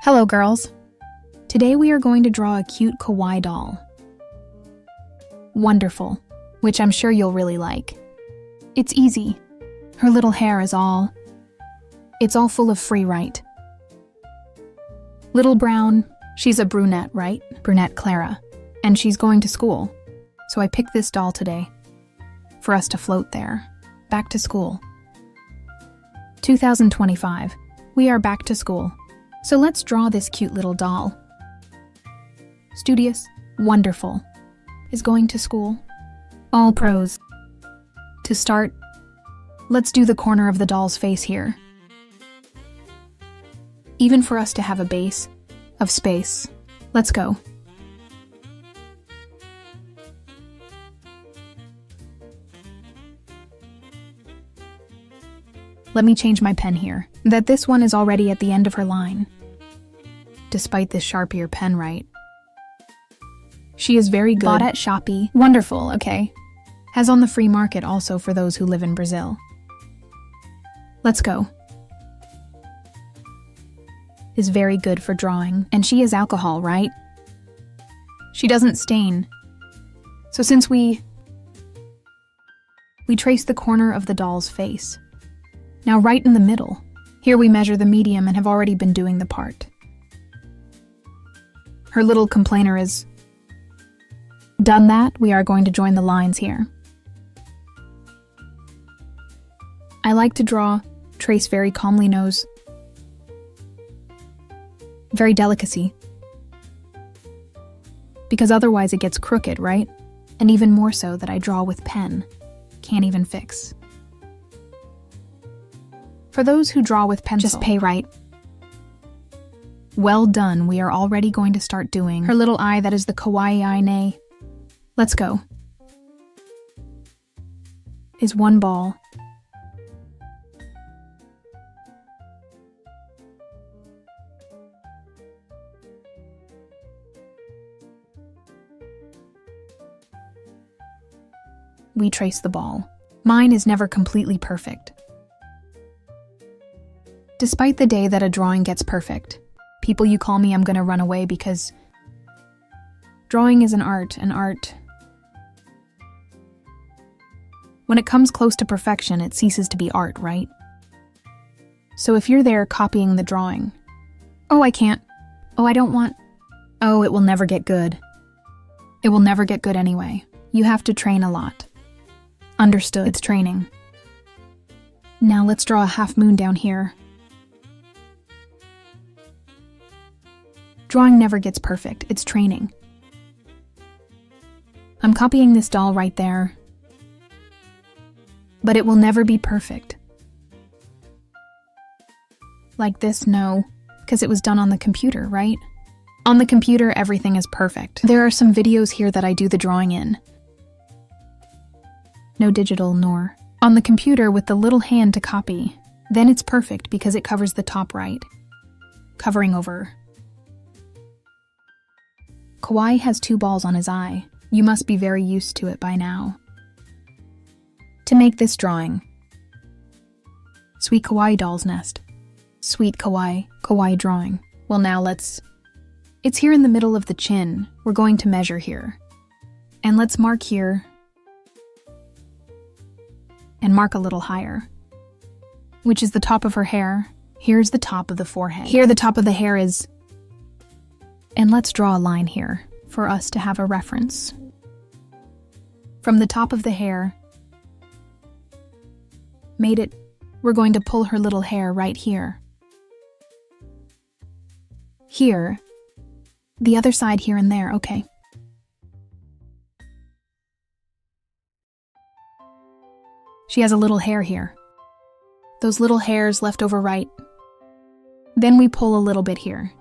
Hello, girls. Today we are going to draw a cute kawaii doll. Wonderful, which I'm sure you'll really like. It's easy. Her little hair is all... It's all full of free right. Little brown, she's a brunette, right? Brunette Clara. And she's going to school. So I picked this doll today for us to float there. Back to school. 2025. We are back to school. So let's draw this cute little doll. Studious, wonderful. Is going to school. All pros. To start, let's do the corner of the doll's face here. Even for us to have a base of space. Let's go. Let me change my pen here. That this one is already at the end of her line. Despite this sharpier pen, right? She is very good. Bought at Shopee. Wonderful, okay. Has on the free market also for those who live in Brazil. Let's go. Is very good for drawing. And she is alcohol, right? She doesn't stain. So since we trace the corner of the doll's face. Now right in the middle. Here we measure the medium and have already been doing the part. Her little complainer is done that. We are going to join the lines here. I like to draw, trace very calmly nose. Very delicacy. Because otherwise it gets crooked, right? And even more so that I draw with pen. Can't even fix. For those who draw with pencil, just pay right. Well done, we are already going to start doing her little eye. That is the kawaii eye, nay. Let's go. Is one ball. We trace the ball. Mine is never completely perfect. Despite the day that a drawing gets perfect, people you call me, I'm gonna run away because drawing is an art, when it comes close to perfection, it ceases to be art, right? So if you're there copying the drawing, oh, I can't, oh, I don't want, oh, it will never get good. It will never get good anyway. You have to train a lot. Understood, it's training. Now let's draw a half moon down here. Drawing never gets perfect, it's training. I'm copying this doll right there. But it will never be perfect. Like this, no, because it was done on the computer, right? On the computer, everything is perfect. There are some videos here that I do the drawing in. No digital nor. On the computer with the little hand to copy. Then it's perfect because it covers the top right. Covering over. Kawaii has 2 balls on his eye. You must be very used to it by now. To make this drawing. Sweet kawaii doll's nest. Sweet kawaii drawing. Well, now it's here in the middle of the chin. We're going to measure here. And let's mark here. And mark a little higher. Which is the top of her hair. Here's the top of the forehead. Here the top of the hair is... And let's draw a line here for us to have a reference. From the top of the hair, we're going to pull her little hair right here. Here, the other side here and there, okay. She has a little hair here. Those little hairs left over right. Then we pull a little bit here.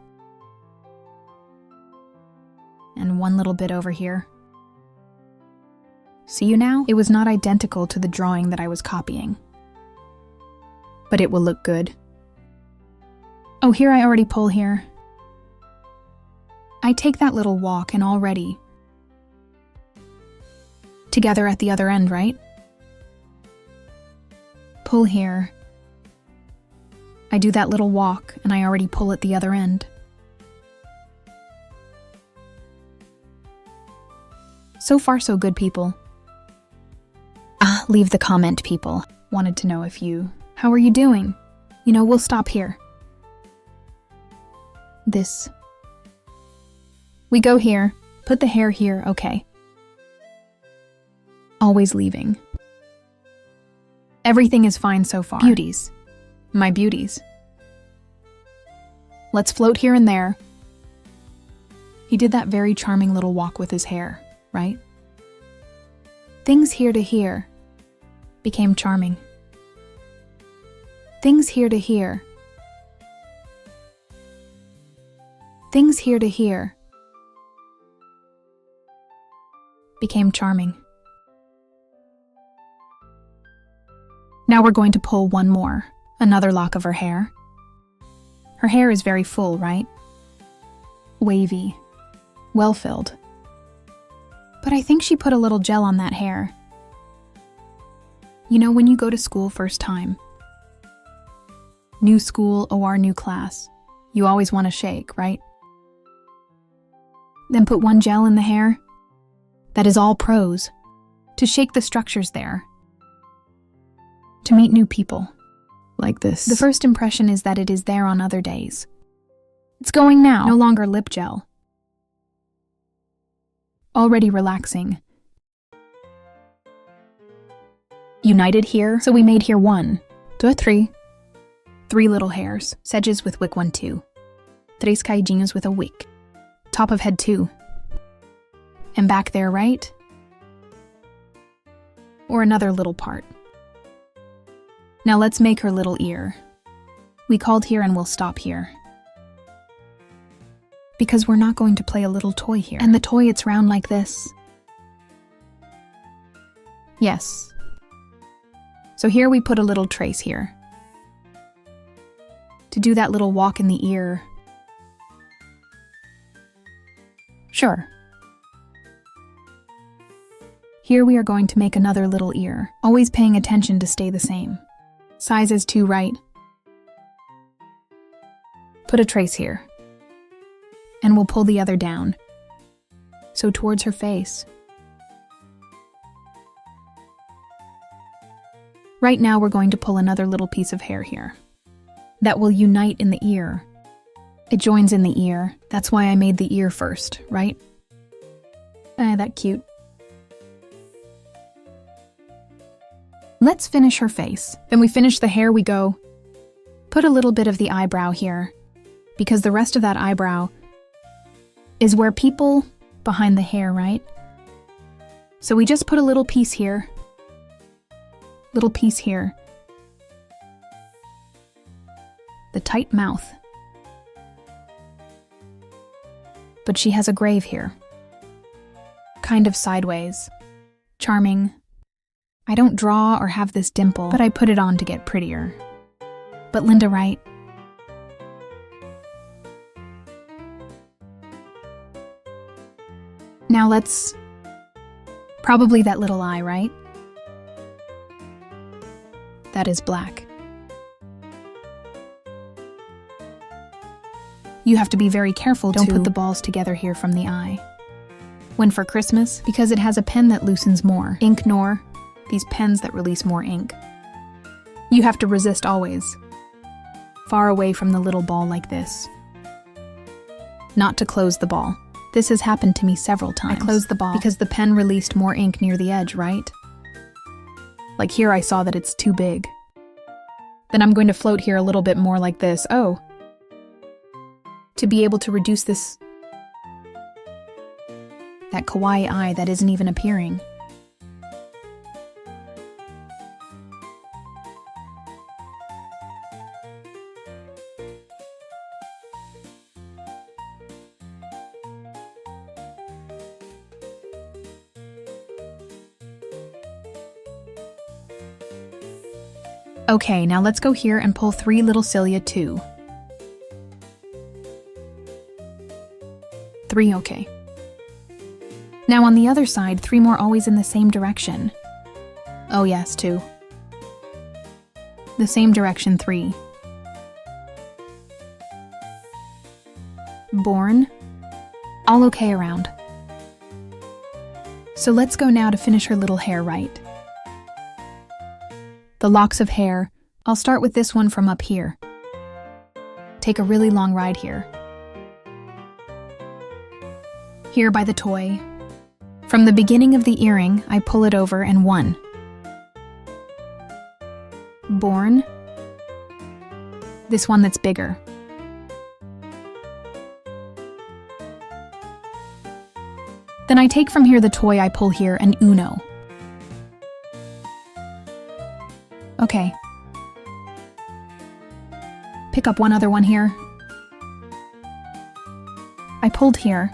And one little bit over here. See you now? It was not identical to the drawing that I was copying. But it will look good. Oh, here I already pull here. I take that little walk and already together at the other end, right? Pull here. I do that little walk and I already pull at the other end. So far, so good, people. Leave the comment, people. Wanted to know if you... How are you doing? You know, we'll stop here. This. We go here. Put the hair here, okay. Always leaving. Everything is fine so far. Beauties. My beauties. Let's float here and there. He did that very charming little walk with his hair, right? Things here to here became charming. Things here to here. Things here to here became charming. Now we're going to pull one more, another lock of her hair. Her hair is very full, right? Wavy, well-filled. But I think she put a little gel on that hair. You know, when you go to school first time, new school or new class, you always want to shake, right? Then put one gel in the hair. That is all pros. To shake the structures there. To meet new people. Like this. The first impression is that it is there on other days. It's going now. No longer lip gel. Already relaxing. United here, so we made here 1, 2, 3. 3 little hairs, sedges with wick 1, 2. 3 caidinhos with a wick. Top of head 2. And back there, right? Or another little part. Now let's make her little ear. We called here and we'll stop here. Because we're not going to play a little toy here. And the toy, it's round like this. Yes. So here we put a little trace here. To do that little walk in the ear. Sure. Here we are going to make another little ear, always paying attention to stay the same. Size is 2, right? Put a trace here. And we'll pull the other down. So towards her face. Right now we're going to pull another little piece of hair here. That will unite in the ear. It joins in the ear. That's why I made the ear first, right? That cute. Let's finish her face. Then we finish the hair, we go. Put a little bit of the eyebrow here. Because the rest of that eyebrow is where people behind the hair, right? So we just put a little piece here. Little piece here. The tight mouth. But she has a grave here. Kind of sideways. Charming. I don't draw or have this dimple, but I put it on to get prettier. But Linda, right? Now let's... Probably that little eye, right? That is black. You have to be very careful. Don't put the balls together here from the eye. When for Christmas, because it has a pen that loosens more ink nor these pens that release more ink. You have to resist always. Far away from the little ball like this. Not to close the ball. This has happened to me several times. I closed the ball because the pen released more ink near the edge, right? Like here I saw that it's too big. Then I'm going to float here a little bit more like this. Oh. To be able to reduce this... that kawaii eye that isn't even appearing. Okay, now let's go here and pull 3 little cilia too. 3, okay. Now on the other side, 3 more always in the same direction. Oh yes, 2. The same direction, 3. Born. All okay around. So let's go now to finish her little hair right. The locks of hair, I'll start with this one from up here. Take a really long ride here. Here by the toy. From the beginning of the earring, I pull it over and 1. Born. This one that's bigger. Then I take from here the toy I pull here and Uno. Okay. Pick up one other one here. I pulled here.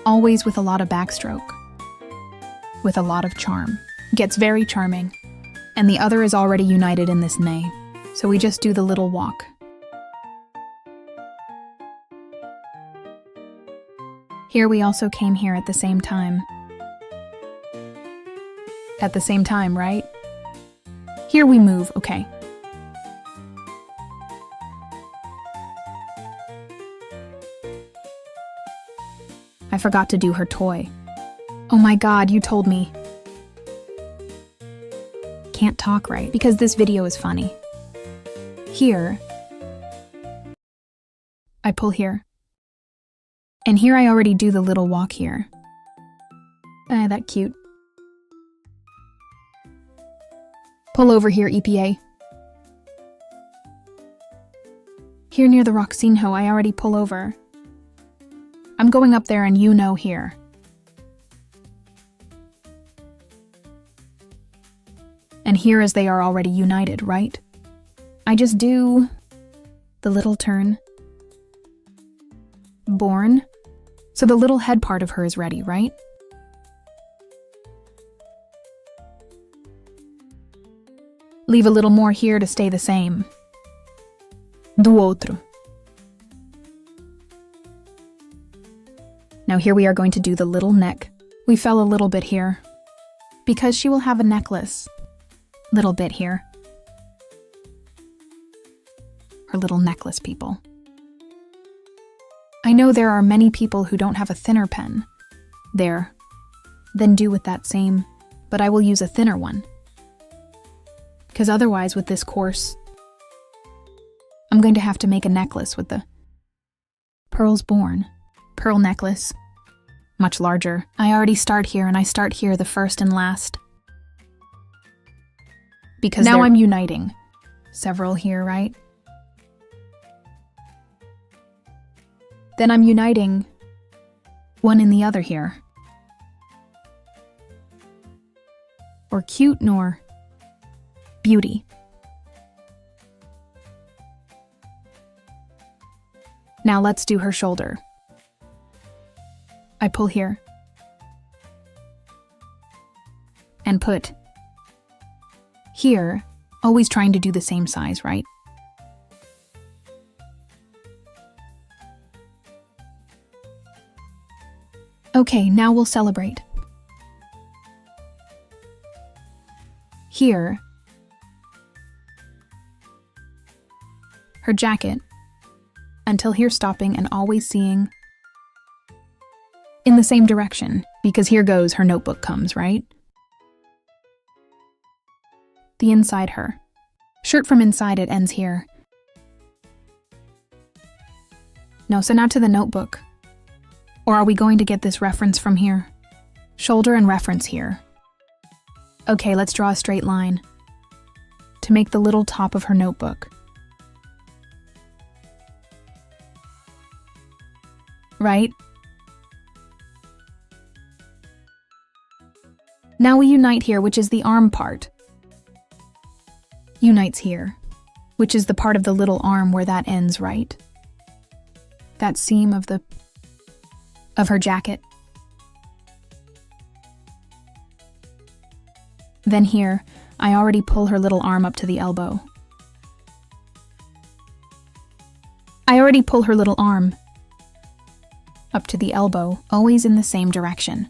Always with a lot of backstroke. With a lot of charm. Gets very charming. And the other is already united in this neigh. So we just do the little walk. Here we also came here at the same time. At the same time, right? Here we move, okay. I forgot to do her toy. Oh my god, you told me. Can't talk right because this video is funny. Here. I pull here. And here I already do the little walk here. That cute. Pull over here, EPA. Here near the Roxinho, I already pull over. I'm going up there and you know here. And here as they are already united, right? I just do the little turn. Born. So the little head part of her is ready, right? Leave a little more here to stay the same. Do outro. Now here we are going to do the little neck. We fell a little bit here. Because she will have a necklace. Little bit here. Her little necklace, people. I know there are many people who don't have a thinner pen. There. Then do with that same, but I will use a thinner one. Because otherwise with this course, I'm going to have to make a necklace with the pearls born. Pearl necklace. Much larger. I already start here and I start here the first and last. Because now I'm uniting. Several here, right? Then I'm uniting one in the other here. Or cute nor beauty. Now let's do her shoulder. I pull here. And put here, always trying to do the same size, right? Okay, now we'll celebrate. Here, her jacket, until here stopping and always seeing in the same direction, because here goes her notebook comes, right? The inside her. Shirt from inside it ends here. No, so now to the notebook. Or are we going to get this reference from here? Shoulder and reference here. Okay, let's draw a straight line to make the little top of her notebook. Right? Now we unite here, which is the arm part. Unites here, which is the part of the little arm where that ends, right? That seam of her jacket. Then here, I already pull her little arm up to the elbow. I already pull her little arm up to the elbow, always in the same direction.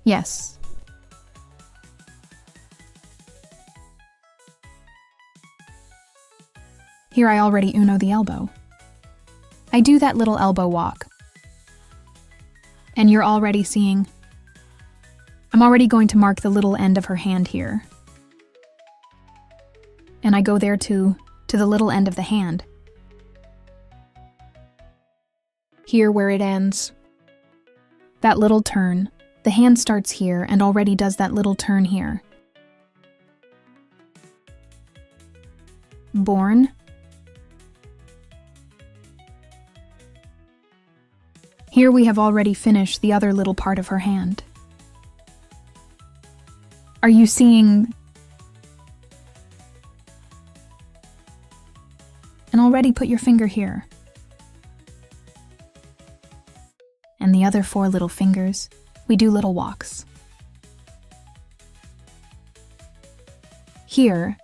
Yes. Here I already uno the elbow. I do that little elbow walk. And you're already seeing. I'm already going to mark the little end of her hand here. And I go there to the little end of the hand. Here where it ends. That little turn. The hand starts here and already does that little turn here. Born. Here we have already finished the other little part of her hand. Are you seeing? And already put your finger here. And the other 4 little fingers, we do little walks. Here,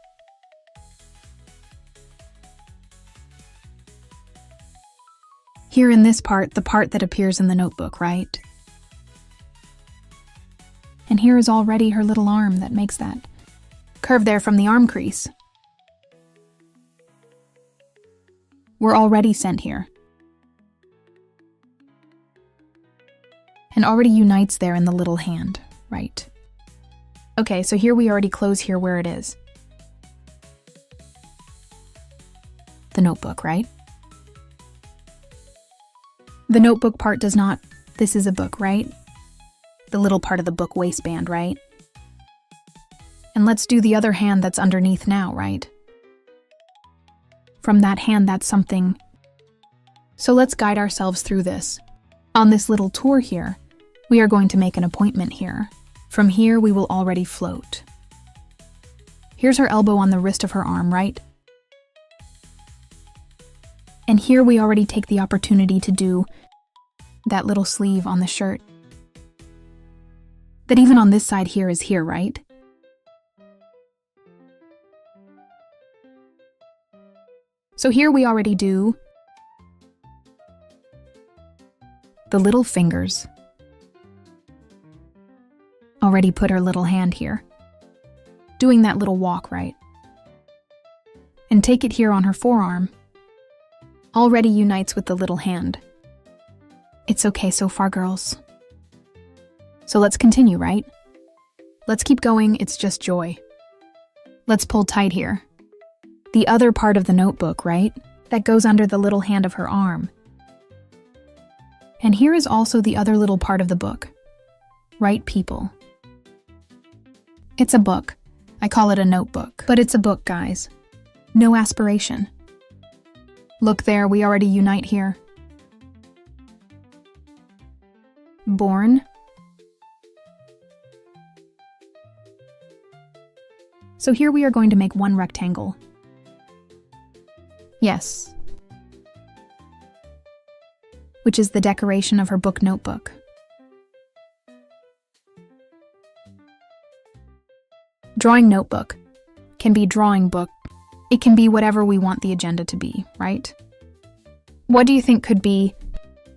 in this part, the part that appears in the notebook, right? And here is already her little arm that makes that curve there from the arm crease. We're already sent here. And already unites there in the little hand, right? Okay, so here we already close here where it is. The notebook, right? The notebook part does not. This is a book, right? The little part of the book waistband, right? And let's do the other hand that's underneath now, right? From that hand, that's something. So let's guide ourselves through this. On this little tour here, we are going to make an appointment here. From here, we will already float. Here's her elbow on the wrist of her arm, right? And here we already take the opportunity to do that little sleeve on the shirt. That even on this side here is here, right? So here we already do the little fingers. Already put her little hand here. Doing that little walk, right? And take it here on her forearm. Already unites with the little hand. It's okay so far, girls. So let's continue, right? Let's keep going, it's just joy. Let's pull tight here. The other part of the notebook, right? That goes under the little hand of her arm. And here is also the other little part of the book. Right, people? It's a book. I call it a notebook. But it's a book, guys. No aspiration. Look there, we already unite here. Born. So here we are going to make one rectangle. Yes. Which is the decoration of her book notebook. Drawing notebook can be drawing book. It can be whatever we want the agenda to be, right? What do you think could be?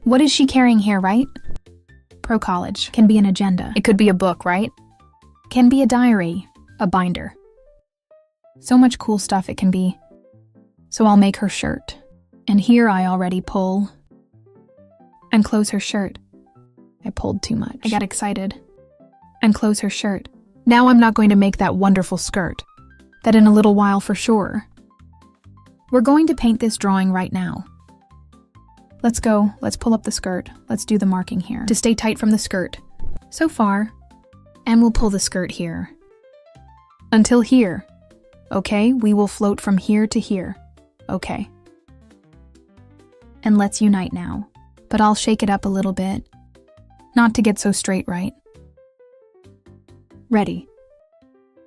What is she carrying here, right? Pro college can be an agenda. It could be a book, right? Can be a diary, a binder. So much cool stuff it can be. So I'll make her shirt. And here I already pull and close her shirt. I pulled too much. I got excited. And close her shirt. Now I'm not going to make that wonderful skirt. That in a little while for sure. We're going to paint this drawing right now. Let's go. Let's pull up the skirt. Let's do the marking here. To stay tight from the skirt. So far. And we'll pull the skirt here. Until here. Okay, we will float from here to here. Okay. And let's unite now. But I'll shake it up a little bit. Not to get so straight, right? Ready.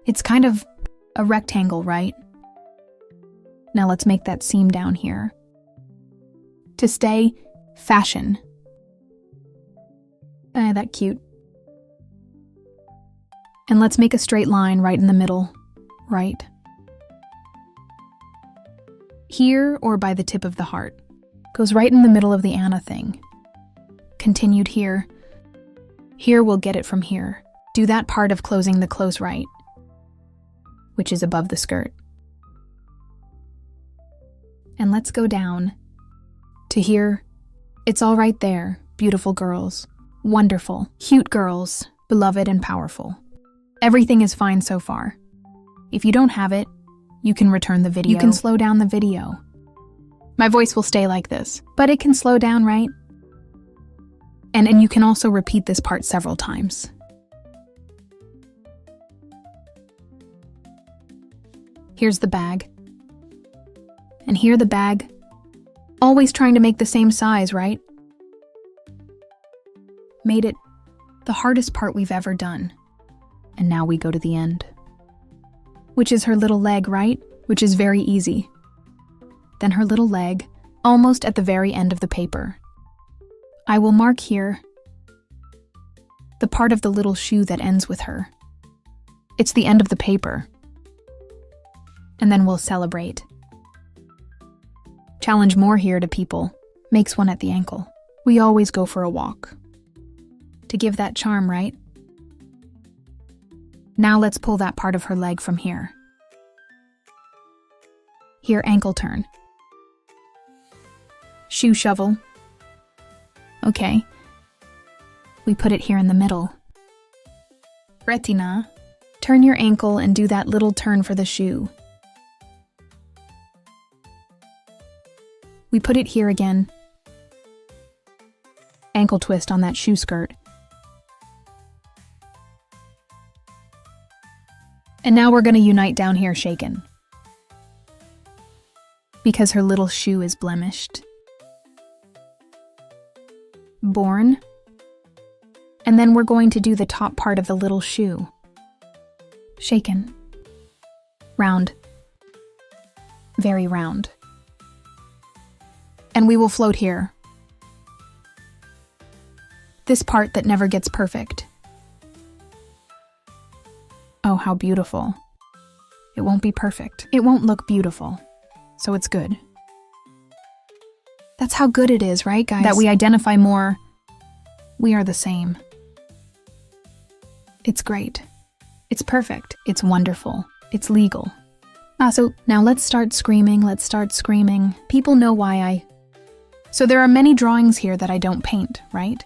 It's kind of a rectangle, right? Now let's make that seam down here. To stay, fashion. That cute. And let's make a straight line right in the middle, right? Here or by the tip of the heart. Goes right in the middle of the Anna thing. Continued here. Here we'll get it from here. Do that part of closing the close right, which is above the skirt. And let's go down to here. It's all right there, beautiful girls. Wonderful. Cute girls, beloved and powerful. Everything is fine so far. If you don't have it, you can return the video. You can slow down the video. My voice will stay like this, but it can slow down, right? And you can also repeat this part several times. Here's the bag. And here the bag. Always trying to make the same size, right? Made it the hardest part we've ever done. And now we go to the end. Which is her little leg, right? Which is very easy. Then her little leg, almost at the very end of the paper. I will mark here the part of the little shoe that ends with her. It's the end of the paper. And then we'll celebrate. Challenge more here to people. Makes one at the ankle. We always go for a walk. To give that charm, right? Now let's pull that part of her leg from here. Here, ankle turn. Shoe shovel. Okay. We put it here in the middle. Retina. Turn your ankle and do that little turn for the shoe. We put it here again. Ankle twist on that shoe skirt. And now we're going to unite down here shaken. Because her little shoe is blemished. Born. And then we're going to do the top part of the little shoe. Shaken. Round. Very round. And we will float here. This part that never gets perfect. Oh, how beautiful. It won't be perfect. It won't look beautiful. So it's good. That's how good it is, right, guys? That we identify more. We are the same. It's great. It's perfect. It's wonderful. It's legal. So now let's start screaming. Let's start screaming. People know why So there are many drawings here that I don't paint, right?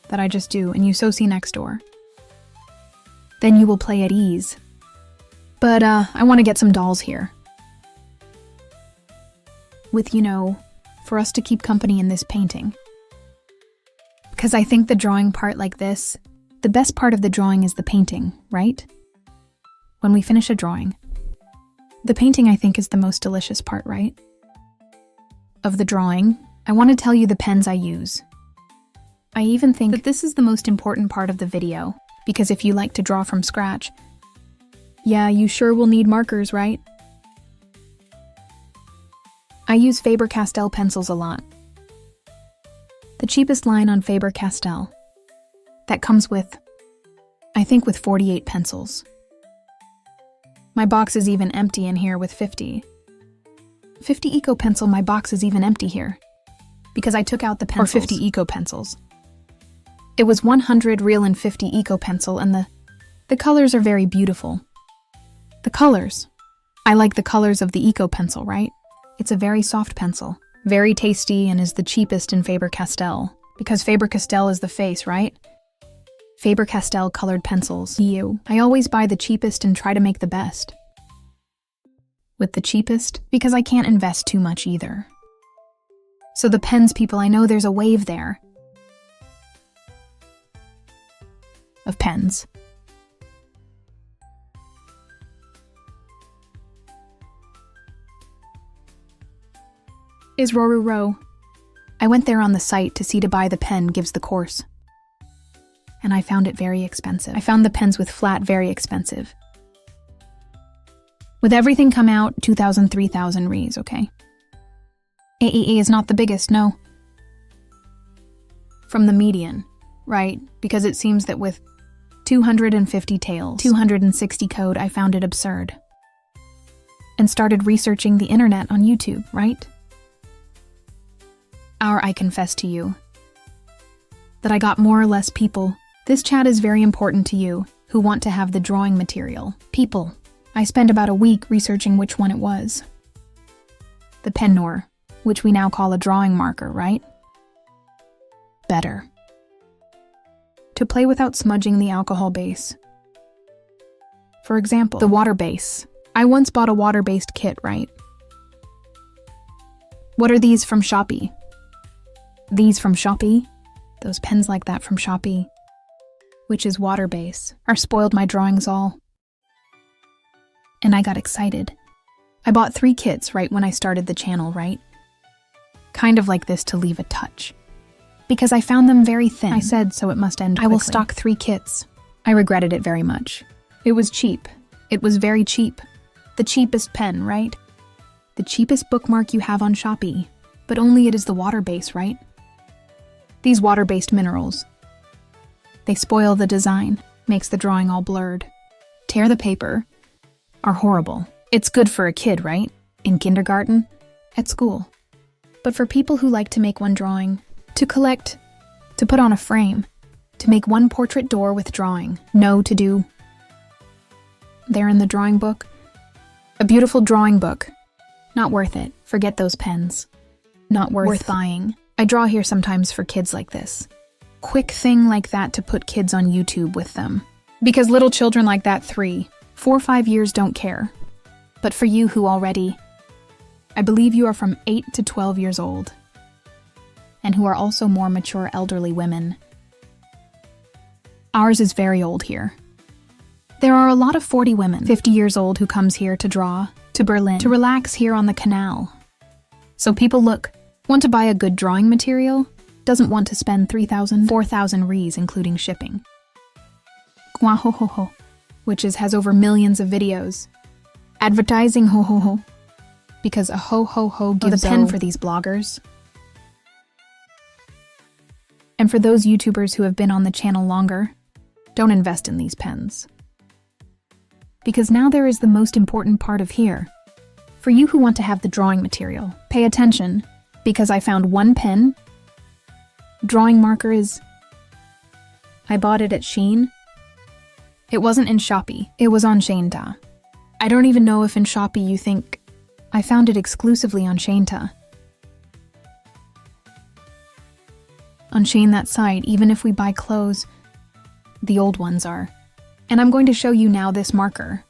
That I just do, and you so see next door. Then you will play at ease. But I want to get some dolls here. With, for us to keep company in this painting. Because I think the drawing part like this, the best part of the drawing is the painting, right? When we finish a drawing. The painting, I think, is the most delicious part, right? Of the drawing, I want to tell you the pens I use. I even think that this is the most important part of the video, because if you like to draw from scratch, yeah, you sure will need markers, right? I use Faber-Castell pencils a lot. The cheapest line on Faber-Castell. That comes with, I think, with 48 pencils. My box is even empty in here with 50. 50 Eco Pencil, my box is even empty here. Because I took out the pencils. Or 50 Eco Pencils. It was 100 real and 50 Eco Pencil, and the colors are very beautiful. The colors. I like the colors of the Eco Pencil, right? It's a very soft pencil. Very tasty and is the cheapest in Faber-Castell. Because Faber-Castell is the face, right? Faber-Castell colored pencils. I always buy the cheapest and try to make the best. With the cheapest, because I can't invest too much either. So the pens, people, I know there's a wave there. Of pens. Is Row. I went there on the site to see to buy the pen gives the course. And I found it very expensive. I found the pens with flat very expensive. With everything come out, 2,000, 3,000 rees, okay? AEE is not the biggest, no. From the median, right? Because it seems that with 250 tails, 260 code, I found it absurd. And started researching the internet on YouTube, right? I confess to you that I got more or less people. This chat is very important to you who want to have the drawing material. People. I spent about a week researching which one it was. The Pennor, which we now call a drawing marker, right? Better. to play without smudging the alcohol base. For example, the water base. I once bought a water-based kit, right? What are these from Shopee? These from Shopee? Those pens like that from Shopee, which is water base, are spoiled my drawings all. And I got excited. I bought 3 kits right when I started the channel, right? Kind of like this to leave a touch. Because I found them very thin. I said, so it must end quickly. I will stock 3 kits. I regretted it very much. It was cheap. It was very cheap. The cheapest pen, right? The cheapest bookmark you have on Shopee. But only it is the water base, right? These water-based minerals. They spoil the design, makes the drawing all blurred, tear the paper, are horrible. It's good for a kid, right? In kindergarten, at school. But for people who like to make one drawing, to collect, to put on a frame, to make one portrait door with drawing, no to do. There in the drawing book, a beautiful drawing book. Not worth it. Forget those pens. Not worth buying. I draw here sometimes for kids like this. Quick thing like that to put kids on YouTube with them. Because little children like that 3, 4, 5 years don't care. But for you who already, I believe you are from 8 to 12 years old, and who are also more mature elderly women. Ours is very old here. There are a lot of 40 women, 50 years old who comes here to draw, to Berlin, to relax here on the canal. So people want to buy a good drawing material, doesn't want to spend 3,000, 4,000 Ries including shipping. KAWAII, which has over millions of videos. Advertising ho, because a ho gives the pen for these bloggers. And for those YouTubers who have been on the channel longer, don't invest in these pens. Because now there is the most important part of here. For you who want to have the drawing material, pay attention, because I found one pen. Drawing marker is... I bought it at Shein. It wasn't in Shopee, it was on Shein. I don't even know if in Shopee you think... I found it exclusively on Shein. On Shein, that site, even if we buy clothes, the old ones are. And I'm going to show you now this marker.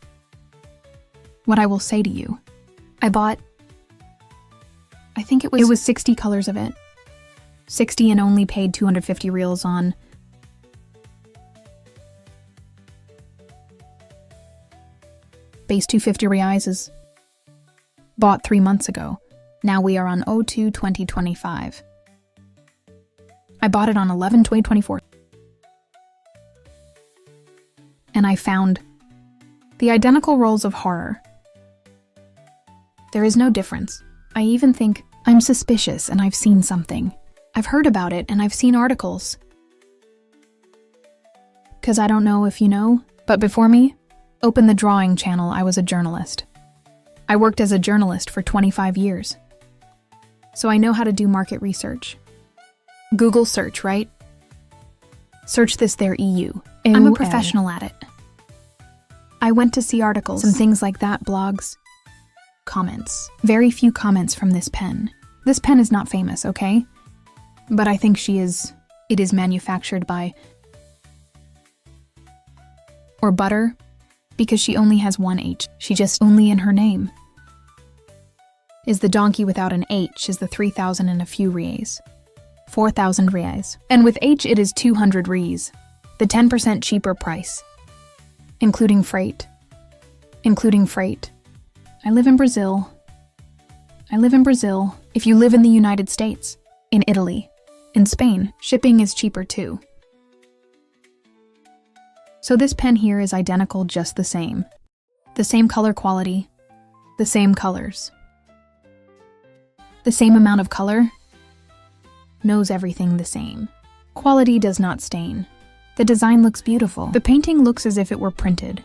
What I will say to you. I bought... I think it was 60 colors of it. 60 and only paid 250 reals on... Base 250 reais is... Bought 3 months ago. Now we are on 02/2025. I bought it on 11/2024. And I found the identical rolls of horror. There is no difference. I even think I'm suspicious and I've seen something. I've heard about it and I've seen articles. 'Cause I don't know if you know, but before me, open the drawing channel, I was a journalist. I worked as a journalist for 25 years. So I know how to do market research. Google search, right? Search this there EU. I'm a professional at it. I went to see articles and things like that, blogs. Comments. Very few comments from this pen. This pen is not famous, okay? But I think it is manufactured by... Or butter, because she only has one H. She just only in her name. Is the donkey without an H is the 3,000 and a few reais. 4,000 reais. And with H it is 200 Ries. The 10% cheaper price. Including freight. Including freight. I live in Brazil. If you live in the United States, in Italy, in Spain, shipping is cheaper too. So this pen here is identical, just the same. The same color quality, the same colors. The same amount of color, knows everything the same. Quality does not stain. The design looks beautiful. The painting looks as if it were printed.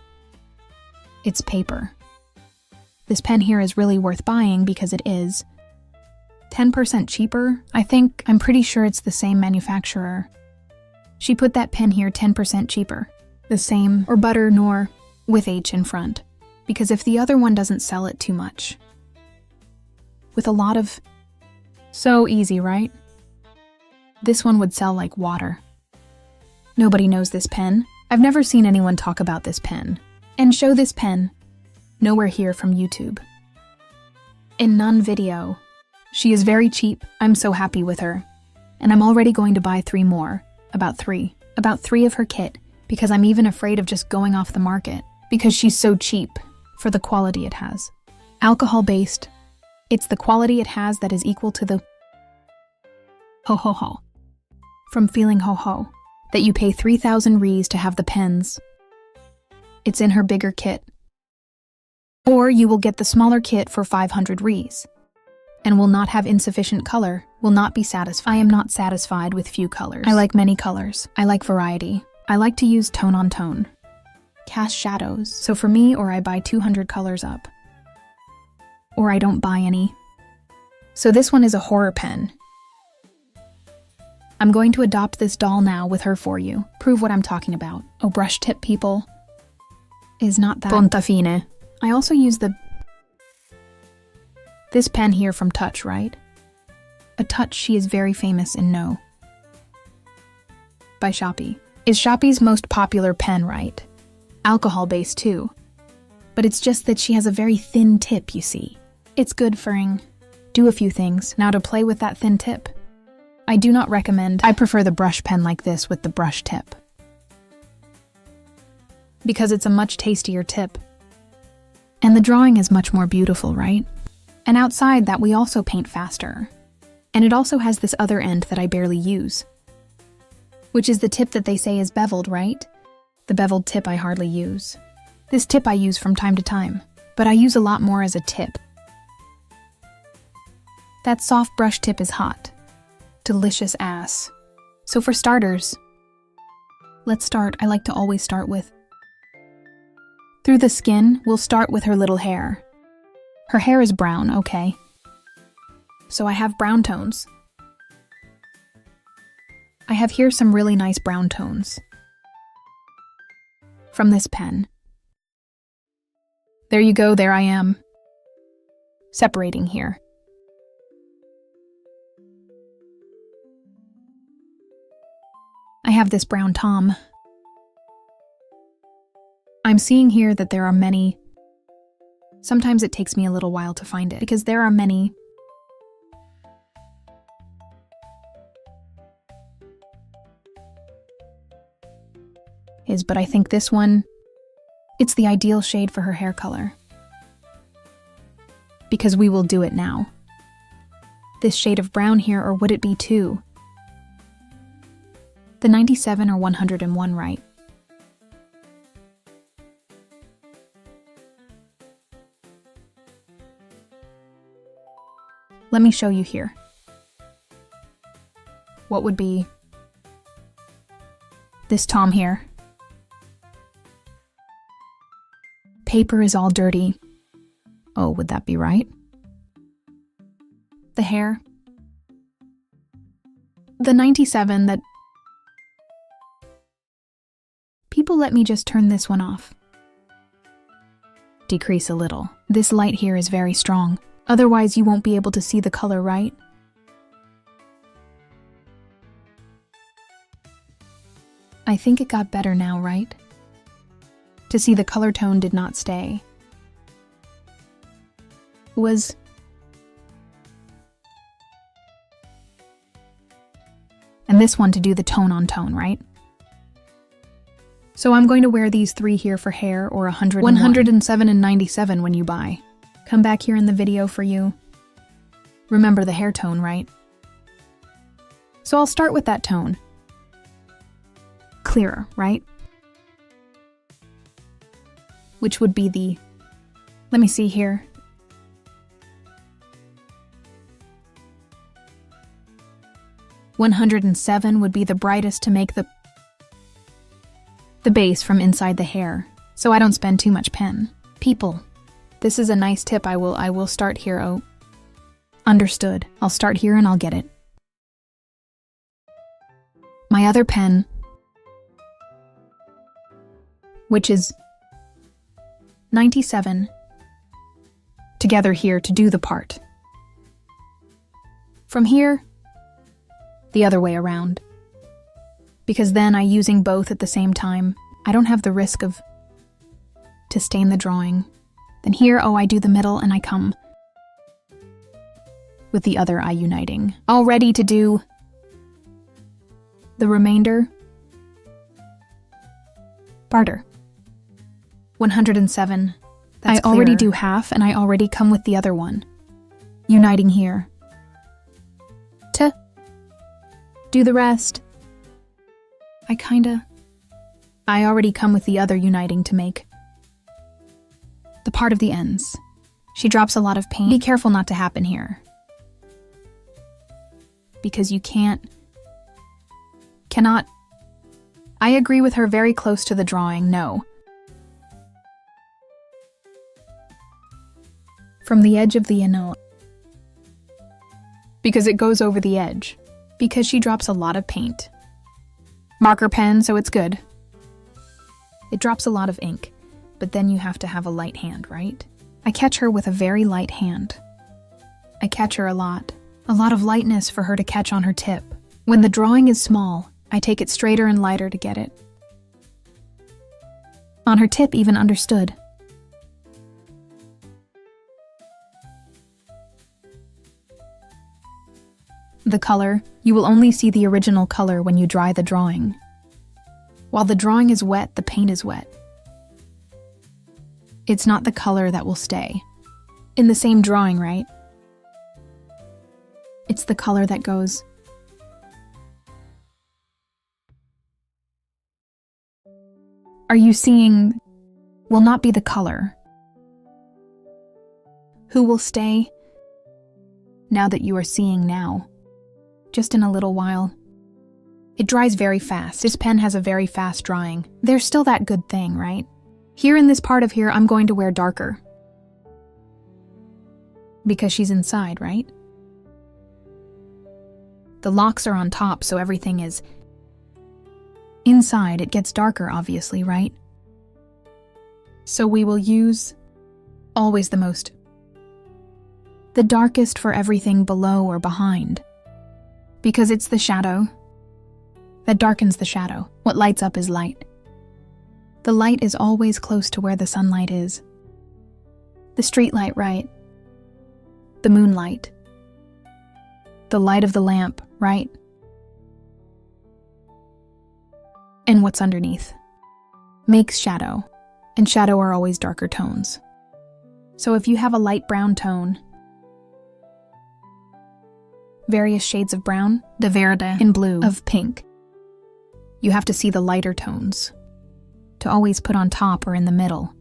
It's paper. This pen here is really worth buying because it is 10% cheaper. I'm pretty sure it's the same manufacturer. She put that pen here 10% cheaper. The same, or butter, nor with H in front. Because if the other one doesn't sell it too much. With a lot of... So easy, right? This one would sell like water. Nobody knows this pen. I've never seen anyone talk about this pen. And show this pen. Nowhere here from YouTube. In none video. She is very cheap. I'm so happy with her. And I'm already going to buy 3 more. About three of her kit, because I'm even afraid of just going off the market. Because she's so cheap for the quality it has. Alcohol-based. It's the quality it has that is equal to the ho-ho-ho. From feeling ho-ho. That you pay 3,000 Rs to have the pens. It's in her bigger kit. Or you will get the smaller kit for 500 Rs. And will not have insufficient color, will not be satisfied. I am not satisfied with few colors. I like many colors. I like variety. I like to use tone on tone. Cast shadows. So for me, or I buy 200 colors up. Or I don't buy any. So this one is a horror pen. I'm going to adopt this doll now with her for you. Prove what I'm talking about. Oh, brush tip people. Is not that ponta fine. I also use this pen here from Touch, right? A Touch she is very famous in No. By Shopee. Is Shopee's most popular pen, right? Alcohol-based too. But it's just that she has a very thin tip, you see. It's good for do a few things. Now to play with that thin tip. I do not recommend. I prefer the brush pen like this with the brush tip. Because it's a much tastier tip. And the drawing is much more beautiful, right? And outside that we also paint faster. And it also has this other end that I barely use. Which is the tip that they say is beveled, right? The beveled tip I hardly use. This tip I use from time to time, but I use a lot more as a tip. That soft brush tip is hot. Delicious ass. So for starters, let's start. I like to always start with. Through the skin, we'll start with her little hair. Her hair is brown, okay. So I have brown tones. I have here some really nice brown tones. From this pen. There you go, there I am. Separating here. I have this brown tom. I'm seeing here that there are many. Sometimes it takes me a little while to find it because there are many. But I think this one, it's the ideal shade for her hair color. Because we will do it now. This shade of brown here, or would it be 2? The 97 or 101, right? Let me show you here. What would be this tom here? Paper is all dirty. Oh, would that be right? The hair. The 97 that. People, let me just turn this one off. Decrease a little. This light here is very strong. Otherwise you won't be able to see the color, right? I think it got better now, right? To see the color tone did not stay. Was. And this one to do the tone on tone, right? So I'm going to wear these 3 here for hair, or 107 and 97 when you buy. Come back here in the video for you. Remember the hair tone, right? So I'll start with that tone. Clearer, right? Which would be the, let me see here. (107) would be the brightest to make the base from inside the hair, so I don't spend too much pen. People, this is a nice tip. I will start here. Oh, understood. I'll start here and I'll get it. My other pen, which is 97, together here to do the part. From here, the other way around. because then I using both at the same time. I don't have the risk of to stain the drawing. Then here, oh, I do the middle and I come with the other eye uniting. All ready to do the remainder. Barter. 107. I already do half and I already come with the other one. Uniting here. To do the rest. I already come with the other uniting to make the part of the ends. She drops a lot of paint. Be careful not to happen here. Because you cannot. I agree with her very close to the drawing, no. From the edge of the anole. Because it goes over the edge. Because she drops a lot of paint. Marker pen, so it's good. It drops a lot of ink, but then you have to have a light hand, right? I catch her with a very light hand. I catch her a lot of lightness for her to catch on her tip. When the drawing is small, I take it straighter and lighter to get it. On her tip, even understood. The color, you will only see the original color when you dry the drawing. While the drawing is wet, the paint is wet. It's not the color that will stay. In the same drawing, right? It's the color that goes. Are you seeing? Will not be the color. Who will stay? Now that you are seeing now. Just in a little while. It dries very fast. This pen has a very fast drying. There's still that good thing, right? Here in this part of here, I'm going to wear darker. Because she's inside, right? The locks are on top, so everything is inside. It gets darker, obviously, right? So we will use always the darkest for everything below or behind. Because it's the shadow that darkens the shadow. What lights up is light. The light is always close to where the sunlight is. The street light, right? The moonlight. The light of the lamp, right? And what's underneath makes shadow, and shadow are always darker tones. So if you have a light brown tone, various shades of brown, de verde, in blue, of pink, you have to see the lighter tones to always put on top or in the middle,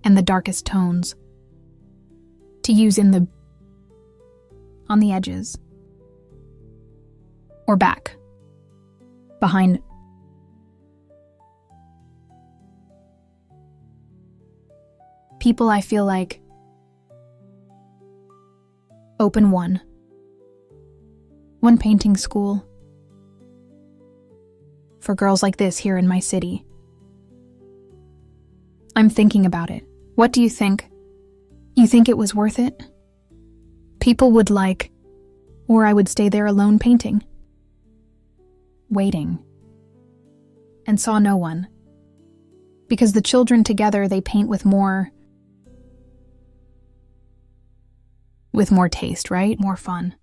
and the darkest tones to use on the edges or back, behind. People, I feel like, open one painting school for girls like this here in my city. I'm thinking about it. What do you think? You think it was worth it? People would like, or I would stay there alone painting, waiting, and saw no one. Because the children together, they paint with more taste, right? More fun.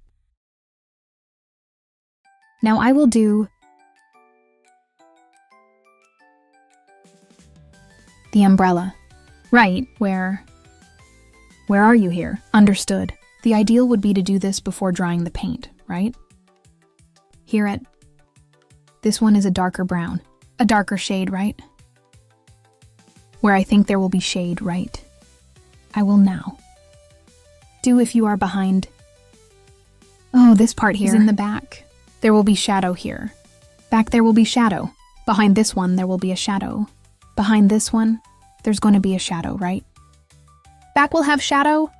Now I will do the umbrella. Right, where are you here? Understood. The ideal would be to do this before drying the paint, right? Here this one is a darker brown. A darker shade, right? Where I think there will be shade, right? I will now do if you are behind. Oh, this part here is in the back. There will be shadow here. Back there will be shadow. Behind this one, there will be a shadow. Behind this one, there's going to be a shadow, right? Back will have shadow.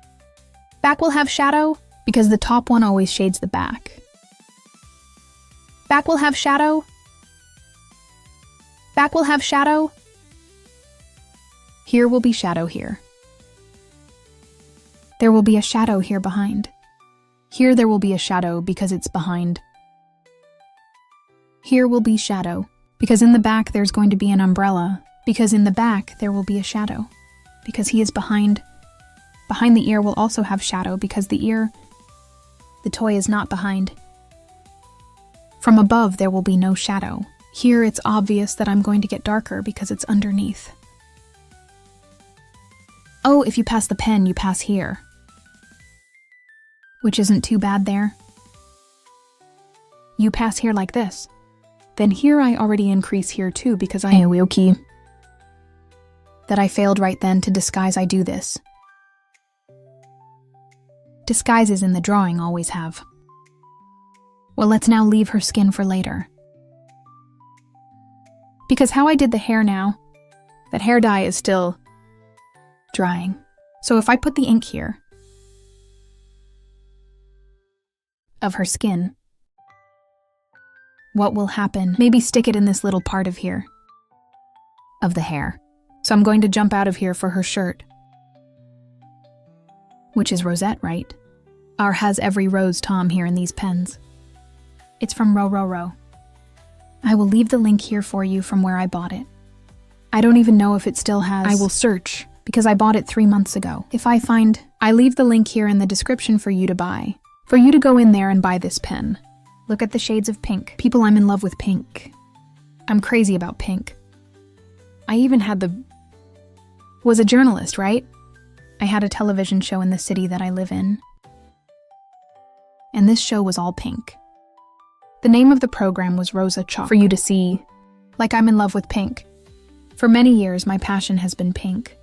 Back will have shadow because the top one always shades the back. Back will have shadow. Back will have shadow. Here will be shadow here. There will be a shadow here behind. Here there will be a shadow because it's behind. Here will be shadow, because in the back there's going to be an umbrella, because in the back there will be a shadow, because he is behind. Behind the ear will also have shadow, because the toy is not behind. From above there will be no shadow. Here it's obvious that I'm going to get darker because it's underneath. Oh, if you pass the pen, you pass here. Which isn't too bad there. You pass here like this. Then here I already increase here too because I am okay. That I failed right then to disguise I do this. Disguises in the drawing always have. Well, let's now leave her skin for later. Because how I did the hair now, that hair dye is still drying. So if I put the ink here of her skin, what will happen? Maybe stick it in this little part of here of the hair. So I'm going to jump out of here for her shirt, which is rosette, right? R has every rose Tom here in these pens. It's from Row Row Row. I will leave the link here for you from where I bought it. I don't even know if it still has. I will search, because I bought it 3 months ago. If I find, I leave the link here in the description for you to buy. For you to go in there and buy this pen. Look at the shades of pink. People, I'm in love with pink. I'm crazy about pink. I even was a journalist, right? I had a television show in the city that I live in. And this show was all pink. The name of the program was Rosa Chalk. For you to see, like I'm in love with pink. For many years, my passion has been pink.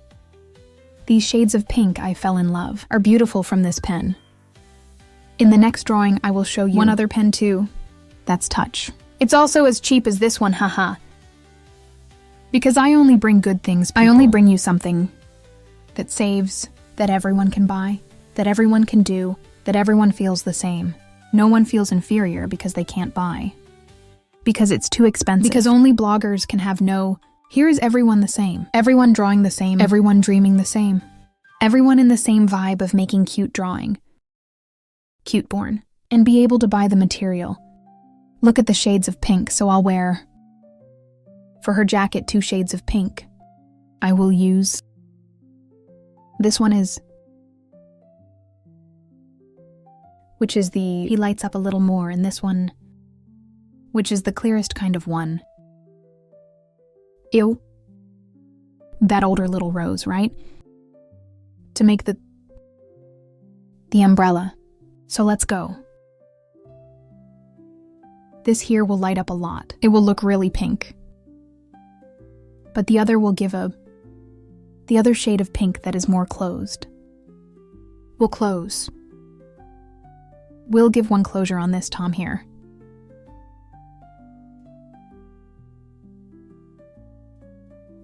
These shades of pink I fell in love are beautiful from this pen. In the next drawing, I will show you one other pen too. That's Touch. It's also as cheap as this one, haha. Because I only bring good things, people. I only bring you something that saves, that everyone can buy, that everyone can do, that everyone feels the same. No one feels inferior because they can't buy. Because it's too expensive. Because only bloggers can have here is everyone the same. Everyone drawing the same. Everyone dreaming the same. Everyone in the same vibe of making cute drawing. Cute born. And be able to buy the material. Look at the shades of pink, so I'll wear, for her jacket, 2 shades of pink. I will use, this one is, which is he lights up a little more, and this one, which is the clearest kind of one. Ew. That older little rose, right? To make the umbrella. So let's go. This here will light up a lot. It will look really pink. But the other will give the other shade of pink that is more closed. We'll close. We'll give one closure on this Tom here.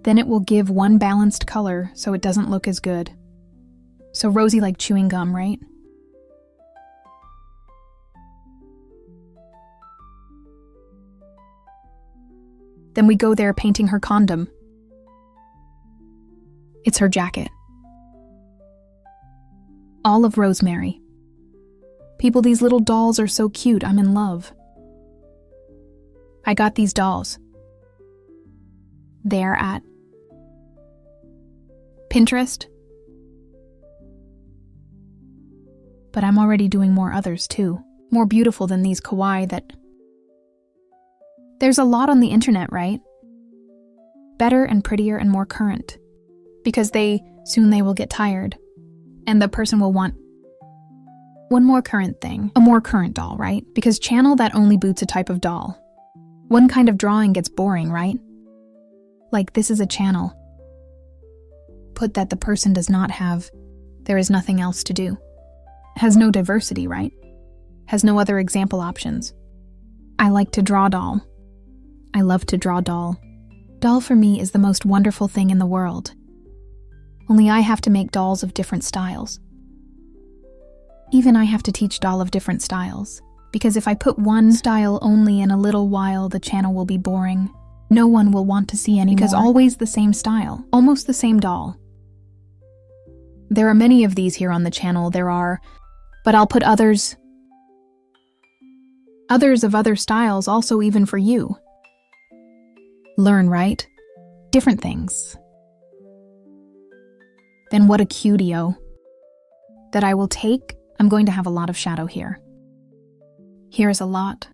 Then it will give one balanced color so it doesn't look as good. So rosy like chewing gum, right? Then we go there painting her condom. It's her jacket. All of rosemary. People, these little dolls are so cute. I'm in love. I got these dolls. They're at Pinterest. But I'm already doing more others too. More beautiful than these kawaii that... There's a lot on the internet, right? Better and prettier and more current. Because soon they will get tired. And the person will want one more current thing. A more current doll, right? Because channel that only boots a type of doll. One kind of drawing gets boring, right? Like this is a channel. Put that the person does not have. There is nothing else to do. Has no diversity, right? Has no other example options. I like to draw doll. I love to draw doll. Doll for me is the most wonderful thing in the world. Only I have to make dolls of different styles. Even I have to teach doll of different styles. Because if I put one style only in a little while, the channel will be boring. No one will want to see anymore. Because always the same style. Almost the same doll. There are many of these here on the channel, but I'll put others Others of other styles also even for you. Learn, right? Different things. Then what a cutio. That I will take, I'm going to have a lot of shadow here. Here's a lot.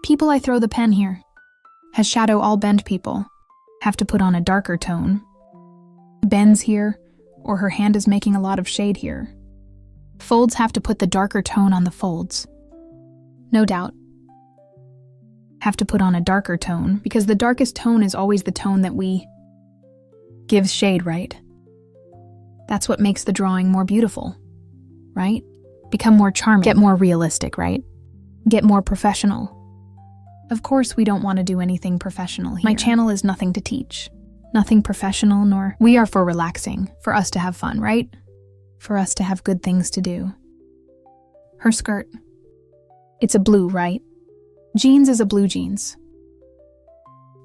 People I throw the pen here. Has shadow all bend people. Have to put on a darker tone. Bends here, or her hand is making a lot of shade here. Folds have to put the darker tone on the folds. No doubt. Have to put on a darker tone, because the darkest tone is always the tone that we gives shade, right? That's what makes the drawing more beautiful, right? Become more charming. Get more realistic, right? Get more professional. Of course, we don't want to do anything professional here. My channel is nothing to teach. Nothing professional, nor we are for relaxing, for us to have fun, right? For us to have good things to do. Her skirt. It's a blue, right? Jeans is a blue jeans.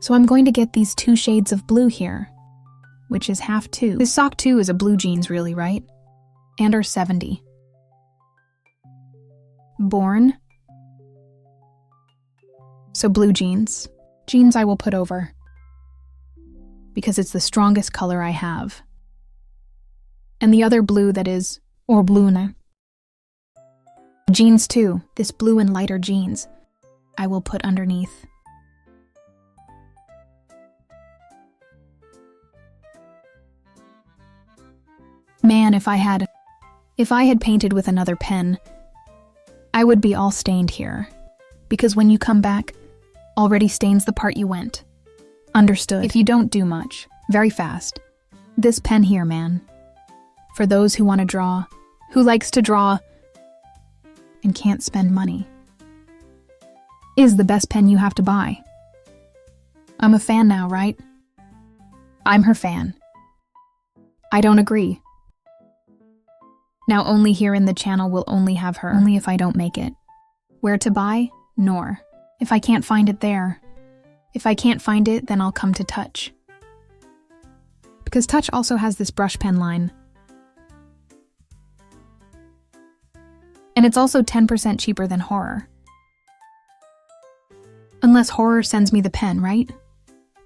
So I'm going to get these 2 shades of blue here, which is half 2. This sock too is a blue jeans really, right? And are 70. Born. So blue jeans. Jeans I will put over. Because it's the strongest color I have. And the other blue that is, or bluna. Jeans too, this blue and lighter jeans, I will put underneath. Man, if I had painted with another pen, I would be all stained here. Because when you come back, already stains the part you went. Understood. If you don't do much, very fast. This pen here, man. For those who want to draw, who likes to draw, and can't spend money, is the best pen you have to buy. I'm a fan now, right? I'm her fan. I don't agree. Now only here in the channel will only have her, only if I don't make it. Where to buy? Nor. If I can't find it there. If I can't find it, then I'll come to Touch. Because Touch also has this brush pen line. And it's also 10% cheaper than Horror. Unless Horror sends me the pen, right?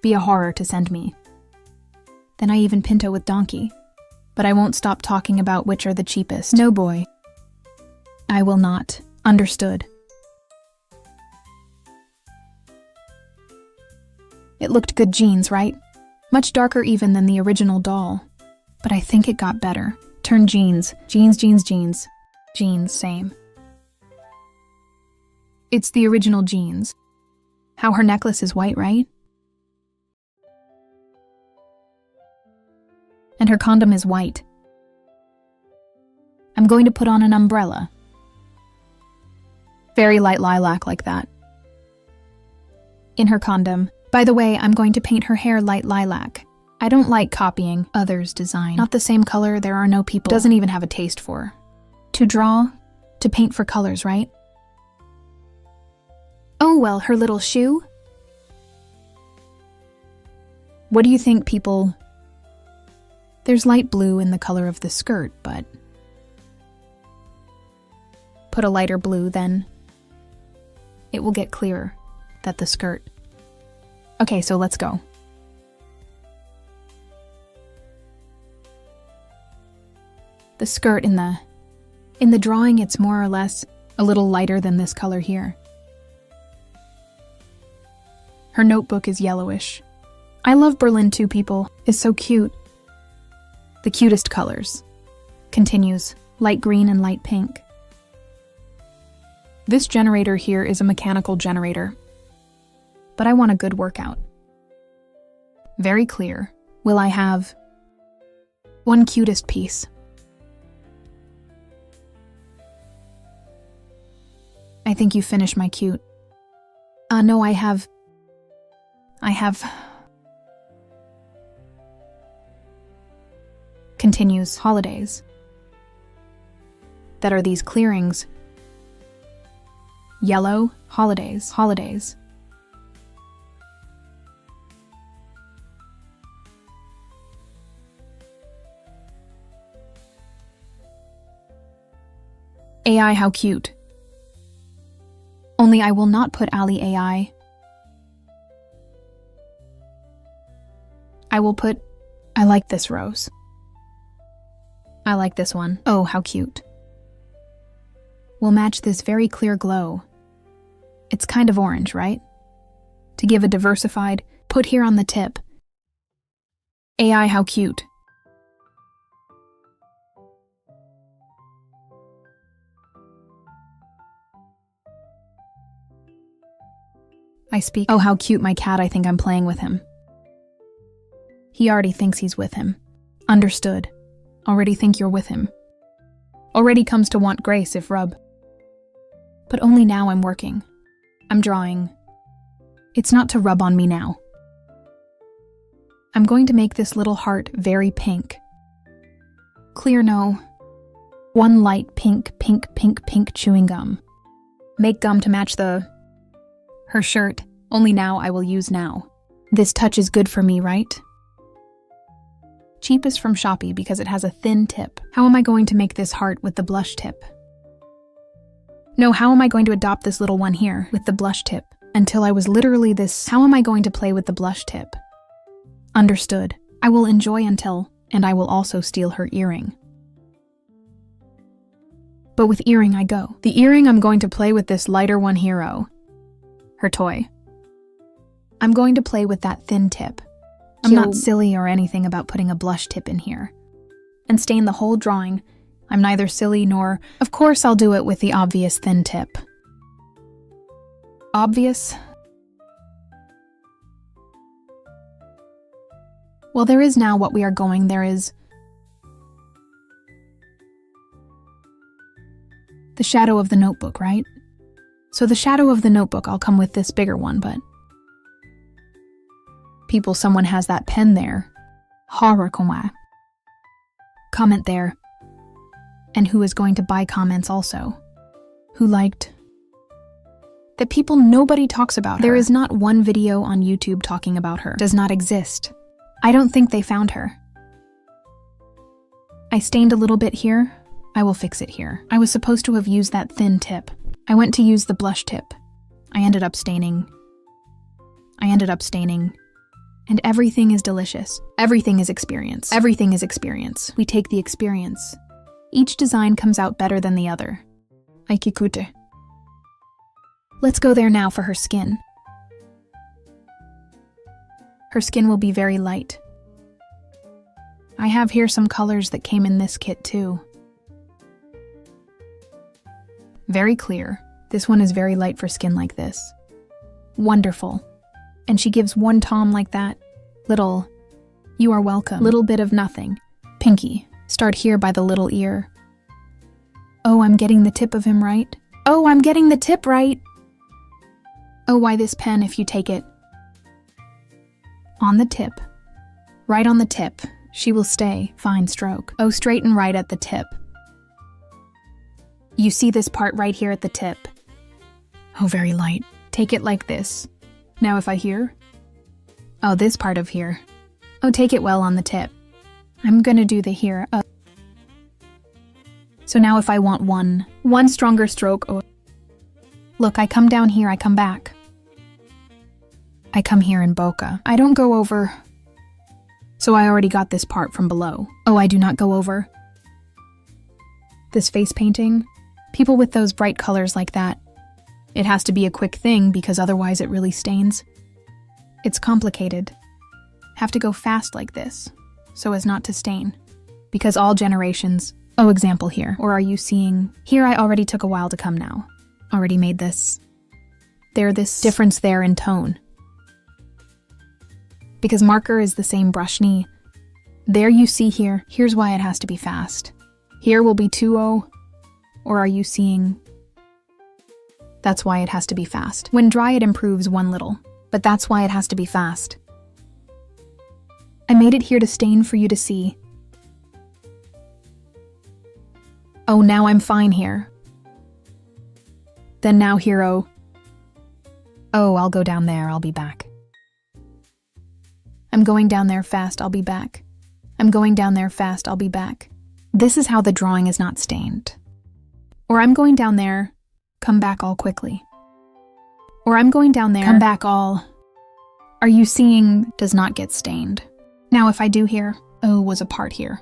Be a Horror to send me. Then I even Pinto with Donkey. But I won't stop talking about which are the cheapest. No, boy. I will not. Understood. It looked good jeans, right? Much darker even than the original doll. But I think it got better. Turn jeans. Jeans, jeans, jeans. Jeans, same. It's the original jeans. How her necklace is white, right? And her condom is white. I'm going to put on an umbrella. Very light lilac like that. In her condom. By the way, I'm going to paint her hair light lilac. I don't like copying others' design. Not the same color, there are no people. Doesn't even have a taste for. To draw, to paint for colors, right? Oh well, her little shoe? What do you think, people? There's light blue in the color of the skirt, but put a lighter blue, then it will get clearer that the skirt. Okay, so let's go. The skirt in the drawing, it's more or less a little lighter than this color here. Her notebook is yellowish. I love Berlin too, people. It's so cute. The cutest colors. Continues, light green and light pink. This generator here is a mechanical generator. But I want a good workout. Very clear. Will I have one cutest piece? I think you finished my cute. No, I have. Continues, holidays. That are these clearings. Yellow, holidays, holidays. AI, how cute. Only I will not put Ali AI. I will put, I like this rose. I like this one. Oh, how cute. We'll match this very clear glow. It's kind of orange, right? To give a diversified, put here on the tip. AI, how cute. I speak. Oh, how cute my cat, I think I'm playing with him. He already thinks he's with him. Understood. Already think you're with him. Already comes to want grace if rub. But only now I'm working. I'm drawing. It's not to rub on me now. I'm going to make this little heart very pink. Clear no. One light pink, pink, pink, pink chewing gum. Make gum to match her shirt, only now I will use now. This touch is good for me, right? Cheapest from Shopee because it has a thin tip. How am I going to make this heart with the blush tip? No, how am I going to adopt this little one here with the blush tip? Until I was literally this, how am I going to play with the blush tip? Understood. I will enjoy until, and I will also steal her earring. But with earring I go. The earring I'm going to play with this lighter one hero. Her toy. I'm going to play with that thin tip. I'm not silly or anything about putting a blush tip in here. And stain the whole drawing. I'm neither silly nor, of course I'll do it with the obvious thin tip. Obvious? Well, there is now what we are going, there is the shadow of the notebook, right? So the shadow of the notebook, I'll come with this bigger one, but people, someone has that pen there. Horror KAWAII. Comment there. And who is going to buy comments also? Who liked? The people nobody talks about her. There is not one video on YouTube talking about her. Does not exist. I don't think they found her. I stained a little bit here. I will fix it here. I was supposed to have used that thin tip. I went to use the blush tip. I ended up staining. And everything is delicious. Everything is experience. Everything is experience. We take the experience. Each design comes out better than the other. Aikikute. Let's go there now for her skin. Her skin will be very light. I have here some colors that came in this kit too. Very clear. This one is very light for skin like this. Wonderful. And she gives one tom like that. Little, you are welcome. Little bit of nothing. Pinky, start here by the little ear. Oh, I'm getting the tip of him right. Oh, I'm getting the tip right. Oh, why this pen if you take it? On the tip. Right on the tip. She will stay. Fine stroke. Oh, straight and right at the tip. You see this part right here at the tip. Oh, very light. Take it like this. Now if I hear. Oh, this part of here. Oh, take it well on the tip. I'm gonna do the here. So now if I want one stronger stroke. Oh. Look, I come down here, I come back. I come here in bokeh. I don't go over. So I already got this part from below. Oh, I do not go over. This face painting. People with those bright colors like that. It has to be a quick thing because otherwise it really stains. It's complicated. Have to go fast like this, so as not to stain. Because all generations, oh example here, or are you seeing, here I already took a while to come now. Already made this. There this difference there in tone. Because marker is the same brush knee. There you see here, here's why it has to be fast. Here will be 2-0, or are you seeing? That's why it has to be fast. When dry it improves one little, but that's why it has to be fast. I made it here to stain for you to see. Oh, now I'm fine here. Then now hero. Oh, I'll go down there, I'll be back. I'm going down there fast, I'll be back. I'm going down there fast, I'll be back. This is how the drawing is not stained. Or I'm going down there, come back all quickly. Or I'm going down there. Come back all. Are you seeing does not get stained? Now if I do here, O was a part here.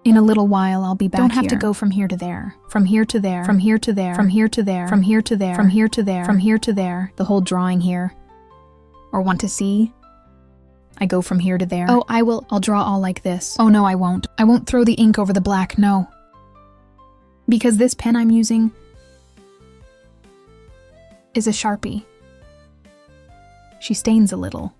In a little while I'll be back here. Don't have to go from here to there. From here to there. From here to there. From here to there. From here to there. From here to there. From here to there. The whole drawing here. Or want to see? I go from here to there. Oh, I'll draw all like this. Oh no, I won't. I won't throw the ink over the black, no. Because this pen I'm using is a Sharpie. She stains a little.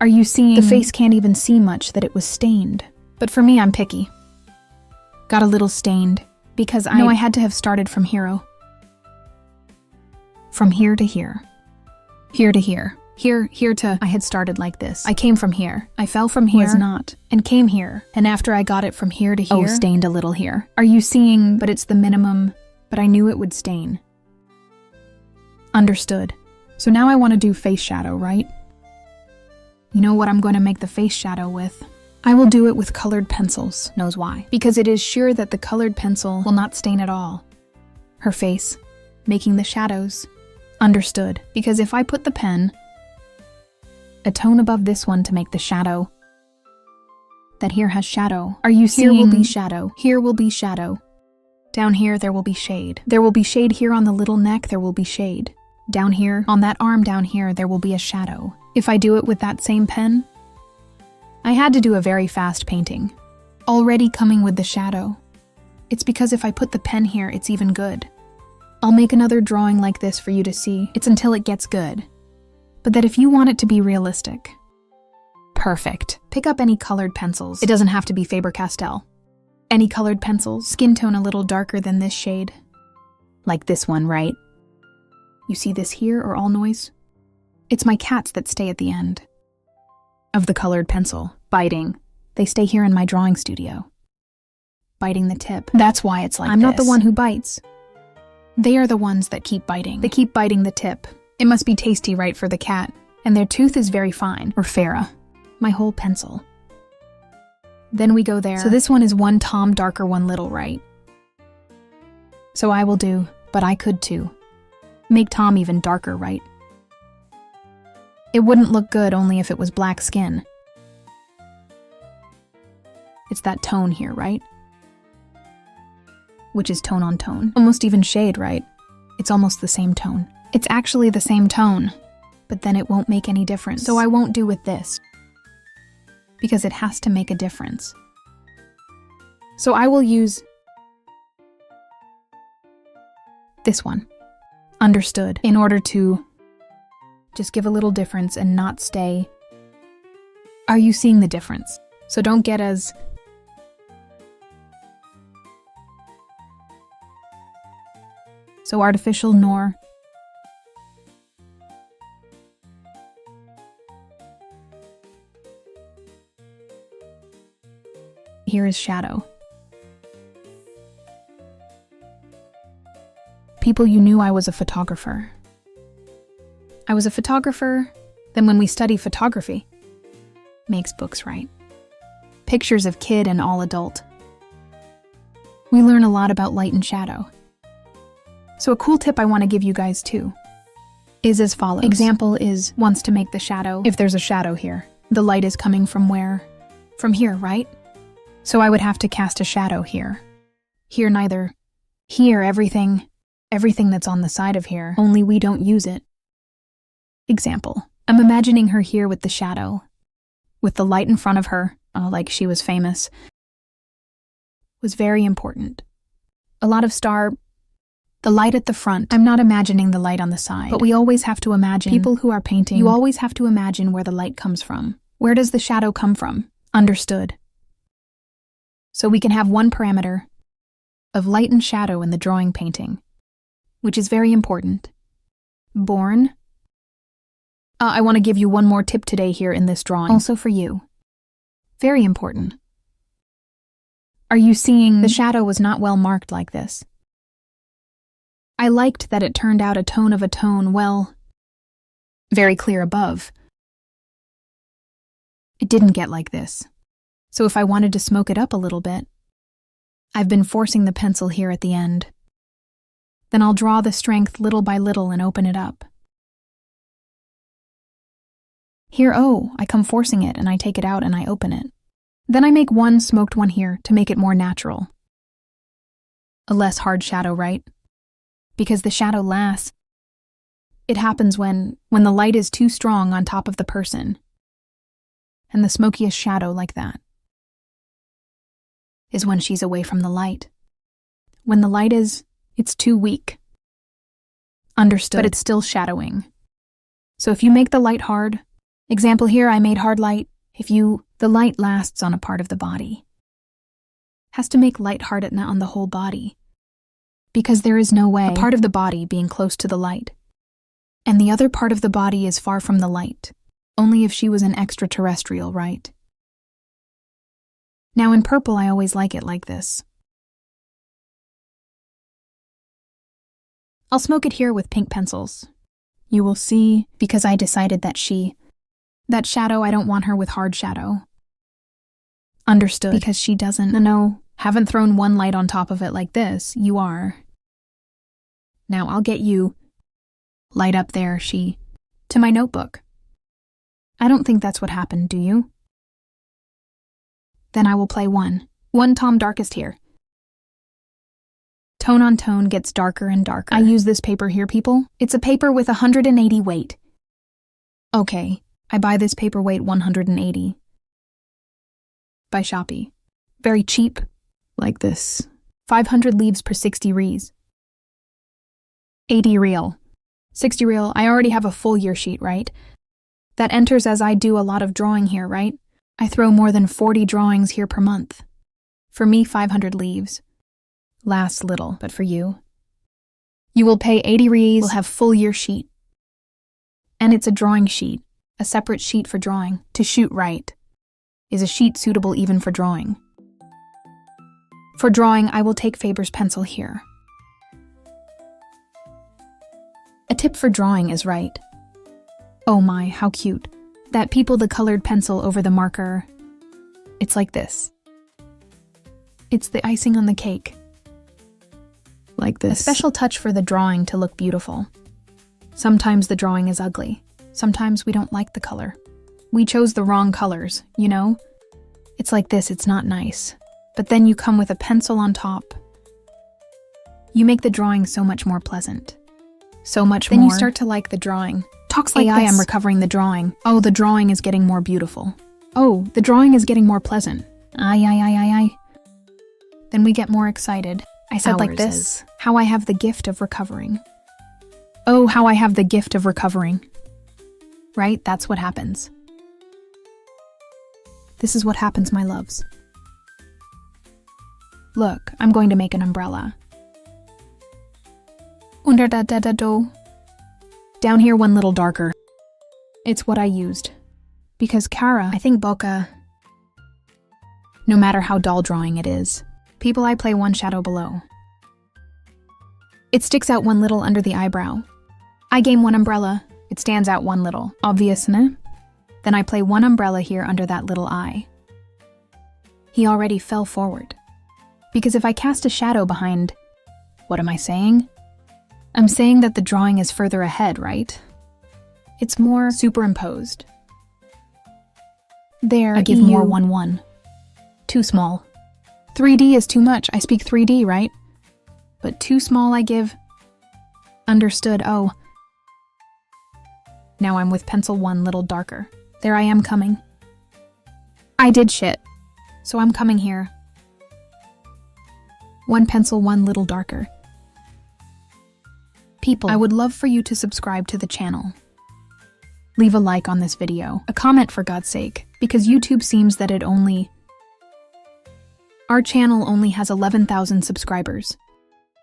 Are you seeing? The face can't even see much that it was stained. But for me, I'm picky. Got a little stained because I know I had to have started from here. From here to here. Here to here. Here to I had started like this. I came from here. I fell from here. Was not. And came here. And after I got it from here to here. Oh, stained a little here. Are you seeing? But it's the minimum. But I knew it would stain. Understood. So now I want to do face shadow, right? You know what I'm going to make the face shadow with? I will do it with colored pencils. Knows why? Because it is sure that the colored pencil will not stain at all. Her face, making the shadows. Understood. Because if I put the pen a tone above this one to make the shadow, that here has shadow. Are you seeing? Here will be shadow. Here will be shadow. Down here there will be shade. There will be shade here on the little neck, there will be shade. Down here, on that arm down here, there will be a shadow. If I do it with that same pen, I had to do a very fast painting. Already coming with the shadow. It's because if I put the pen here, it's even good. I'll make another drawing like this for you to see. It's until it gets good. But that if you want it to be realistic. Perfect. Pick up any colored pencils. It doesn't have to be Faber-Castell. Any colored pencils, skin tone a little darker than this shade. Like this one, right? You see this here or all noise? It's my cats that stay at the end of the colored pencil, biting. They stay here in my drawing studio. Biting the tip. That's why it's like this. I'm not the one who bites. They are the ones that keep biting. They keep biting the tip. It must be tasty, right, for the cat. And their tooth is very fine. Or Farah. My whole pencil. Then we go there. So this one is one Tom, darker one little, right? So I will do, but I could too. Make Tom even darker, right? It wouldn't look good only if it was black skin. It's that tone here, right? Which is tone on tone. Almost even shade, right? It's almost the same tone. It's actually the same tone, but then it won't make any difference. So I won't do with this. Because it has to make a difference. So I will use this one. Understood. In order to just give a little difference and not stay. Are you seeing the difference? So don't get as so artificial nor here is shadow. People, you knew I was a photographer. I was a photographer, then when we study photography, makes books, right? Pictures of kid and all adult. We learn a lot about light and shadow. So a cool tip I want to give you guys too is as follows. Example is wants to make the shadow. If there's a shadow here, the light is coming from where? From here, right? So I would have to cast a shadow here. Here neither. Here everything that's on the side of here, only we don't use it. Example. I'm imagining her here with the shadow. With the light in front of her, like she was famous. Was very important. A lot of the light at the front. I'm not imagining the light on the side. But we always have to imagine. People who are painting. You always have to imagine where the light comes from. Where does the shadow come from? Understood. So we can have one parameter of light and shadow in the drawing painting, which is very important. Born. I want to give you one more tip today here in this drawing. Also for you. Very important. Are you seeing the shadow was not well marked like this? I liked that it turned out a tone of a tone, well, very clear above. It didn't get like this. So if I wanted to smoke it up a little bit, I've been forcing the pencil here at the end. Then I'll draw the strength little by little and open it up. Here, oh, I come forcing it and I take it out and I open it. Then I make one smoked one here to make it more natural. A less hard shadow, right? Because the shadow lasts. It happens when the light is too strong on top of the person. And the smokiest shadow like that is when she's away from the light. When the light it's too weak. Understood. But it's still shadowing. So if you make the light hard, example here, I made hard light. The light lasts on a part of the body. Has to make light hard on the whole body. Because there is no way a part of the body being close to the light. And the other part of the body is far from the light. Only if she was an extraterrestrial, right? Now in purple, I always like it like this. I'll smoke it here with pink pencils. You will see, because I decided that shadow, I don't want her with hard shadow. Understood. Because she doesn't, no, haven't thrown one light on top of it like this, you are. Now I'll get you, light up there, to my notebook. I don't think that's what happened, do you? Then I will play one Tom darkest here. Tone on tone gets darker and darker. I use this paper here, people. It's a paper with 180 weight. Okay, I buy this paper weight 180. By Shopee. Very cheap. Like this. 500 leaves per 60 rees. 80 real. 60 real, I already have a full year sheet, right? That enters as I do a lot of drawing here, right? I throw more than 40 drawings here per month. For me, 500 leaves. Lasts little, but for you? You will pay 80 rees, will have full year sheet. And it's a drawing sheet, a separate sheet for drawing. To shoot right is a sheet suitable even for drawing. For drawing, I will take Faber's pencil here. A tip for drawing is right. Oh my, how cute. That people the colored pencil over the marker. It's like this. It's the icing on the cake. Like this. A special touch for the drawing to look beautiful. Sometimes the drawing is ugly. Sometimes we don't like the color. We chose the wrong colors, you know? It's like this, it's not nice. But then you come with a pencil on top. You make the drawing so much more pleasant. So much more. Then you start to like the drawing. Talks like I am recovering the drawing. Oh, the drawing is getting more beautiful. Oh, the drawing is getting more pleasant. Aye. Then we get more excited. I said like this. How I have the gift of recovering. Oh, how I have the gift of recovering. Right? That's what happens. This is what happens, my loves. Look, I'm going to make an umbrella. Under da da da do. Down here one little darker. It's what I used. Because Kara, I think bokeh. No matter how dull drawing it is. People, I play one shadow below. It sticks out one little under the eyebrow. I game one umbrella. It stands out one little. Obvious, ne? Then I play one umbrella here under that little eye. He already fell forward. Because if I cast a shadow behind, what am I saying? I'm saying that the drawing is further ahead, right? It's more superimposed. There, I give more 1-1. Too small. 3D is too much. I speak 3D, right? But too small I give. Understood, oh. Now I'm with pencil one little darker. There I am coming. I did shit. So I'm coming here. One pencil one little darker. People, I would love for you to subscribe to the channel. Leave a like on this video. A comment for God's sake. Because YouTube seems that our channel only has 11,000 subscribers.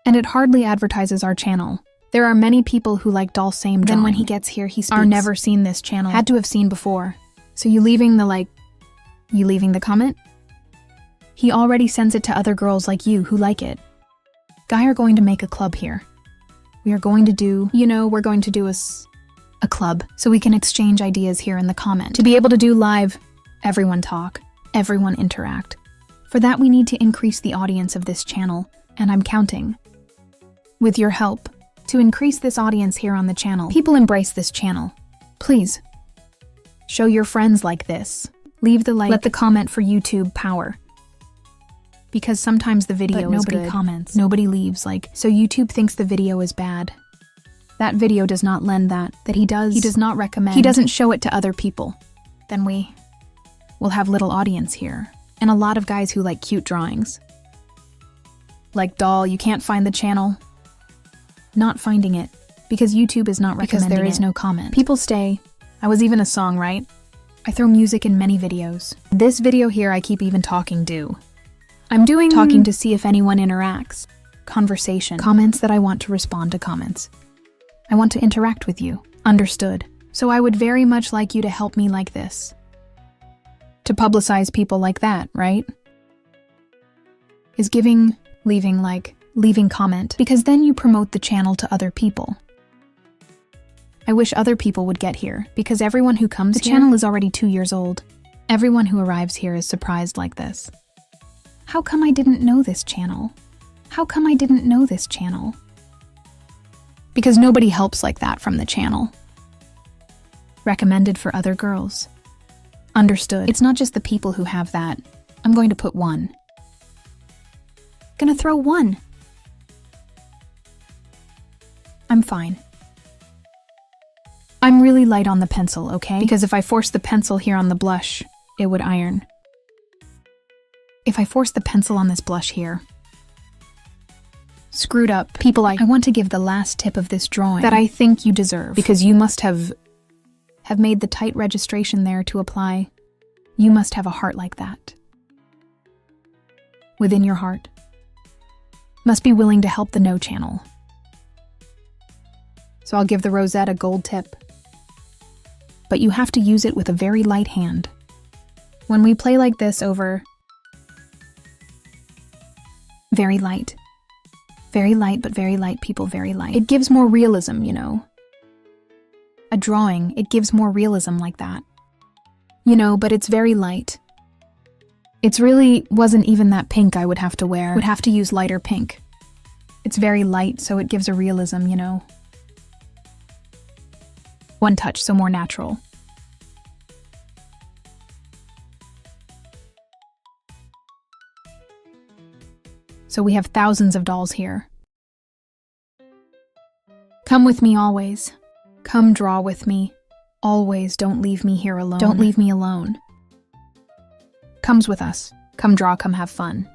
And it hardly advertises our channel. There are many people who like doll same drawing. Then when he gets here, he speaks. Are never seen this channel. Had to have seen before. So you leaving the comment? He already sends it to other girls like you who like it. Guy are going to make a club here. We are going to do, we're going to do a club so we can exchange ideas here in the comment. To be able to do live, everyone talk, everyone interact. For that we need to increase the audience of this channel, and I'm counting. with your help, to increase this audience here on the channel. People embrace this channel. Please, show your friends like this. Leave the like, let the comment for YouTube power. Because sometimes the video is good. Nobody comments. Nobody leaves like, so YouTube thinks the video is bad. That video does not lend that he does not recommend. He doesn't show it to other people. Then we will have little audience here. And a lot of guys who like cute drawings. Like doll, you can't find the channel. Not finding it. Because YouTube is not recommending it. Because there is no comment. People stay. I was even a song, right? I throw music in many videos. This video here I keep even talking to. I'm doing talking to see if anyone interacts. Conversation. Comments that I want to respond to comments. I want to interact with you. Understood. So I would very much like you to help me like this. To publicize people like that, right? Is leaving comment. Because then you promote the channel to other people. I wish other people would get here, because everyone who comes here, the channel is already 2 years old. Everyone who arrives here is surprised like this. How come I didn't know this channel? How come I didn't know this channel? Because nobody helps like that from the channel. Recommended for other girls. Understood. It's not just the people who have that. I'm going to put 1. Gonna throw 1. I'm fine. I'm really light on the pencil, okay? Because if I force the pencil here on the blush, it would iron. If I force the pencil on this blush here. Screwed up. People, I want to give the last tip of this drawing that I think you deserve. Because you must have made the tight registration there to apply. You must have a heart like that. Within your heart. Must be willing to help the No channel. So I'll give the rosette a gold tip. But you have to use it with a very light hand. When we play like this over... Very light. Very light, but very light, people, very light. It gives more realism, you know. A drawing, it gives more realism like that. You know, but it's very light. It's really wasn't even that pink I would have to wear. Would have to use lighter pink. It's very light, so it gives a realism, you know. One touch, so more natural. So we have thousands of dolls here. Come with me always. Come draw with me. Always don't leave me here alone. Don't leave me alone. Comes with us. Come draw, come have fun.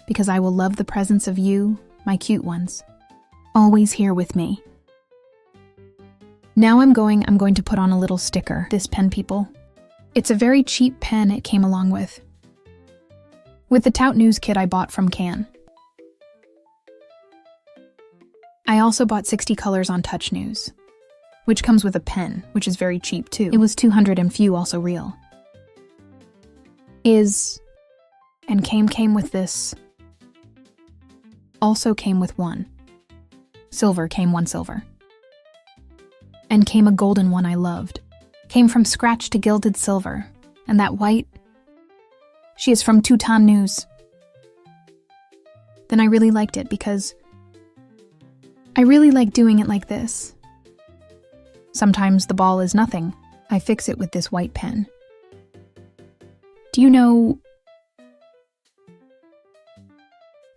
Because I will love the presence of you, my cute ones. Always here with me. Now I'm going to put on a little sticker. This pen, people. It's a very cheap pen it came along with. With the Tout News kit I bought from Can. I also bought 60 colors on Touch News, which comes with a pen, which is very cheap too. It was 200 and few, also real. Came with this. Also came with 1. Silver came 1 silver. And came a golden one I loved. Came from scratch to gilded silver. And that white, she is from Touton News. Then I really liked it because I really like doing it like this. Sometimes the ball is nothing. I fix it with this white pen. Do you know?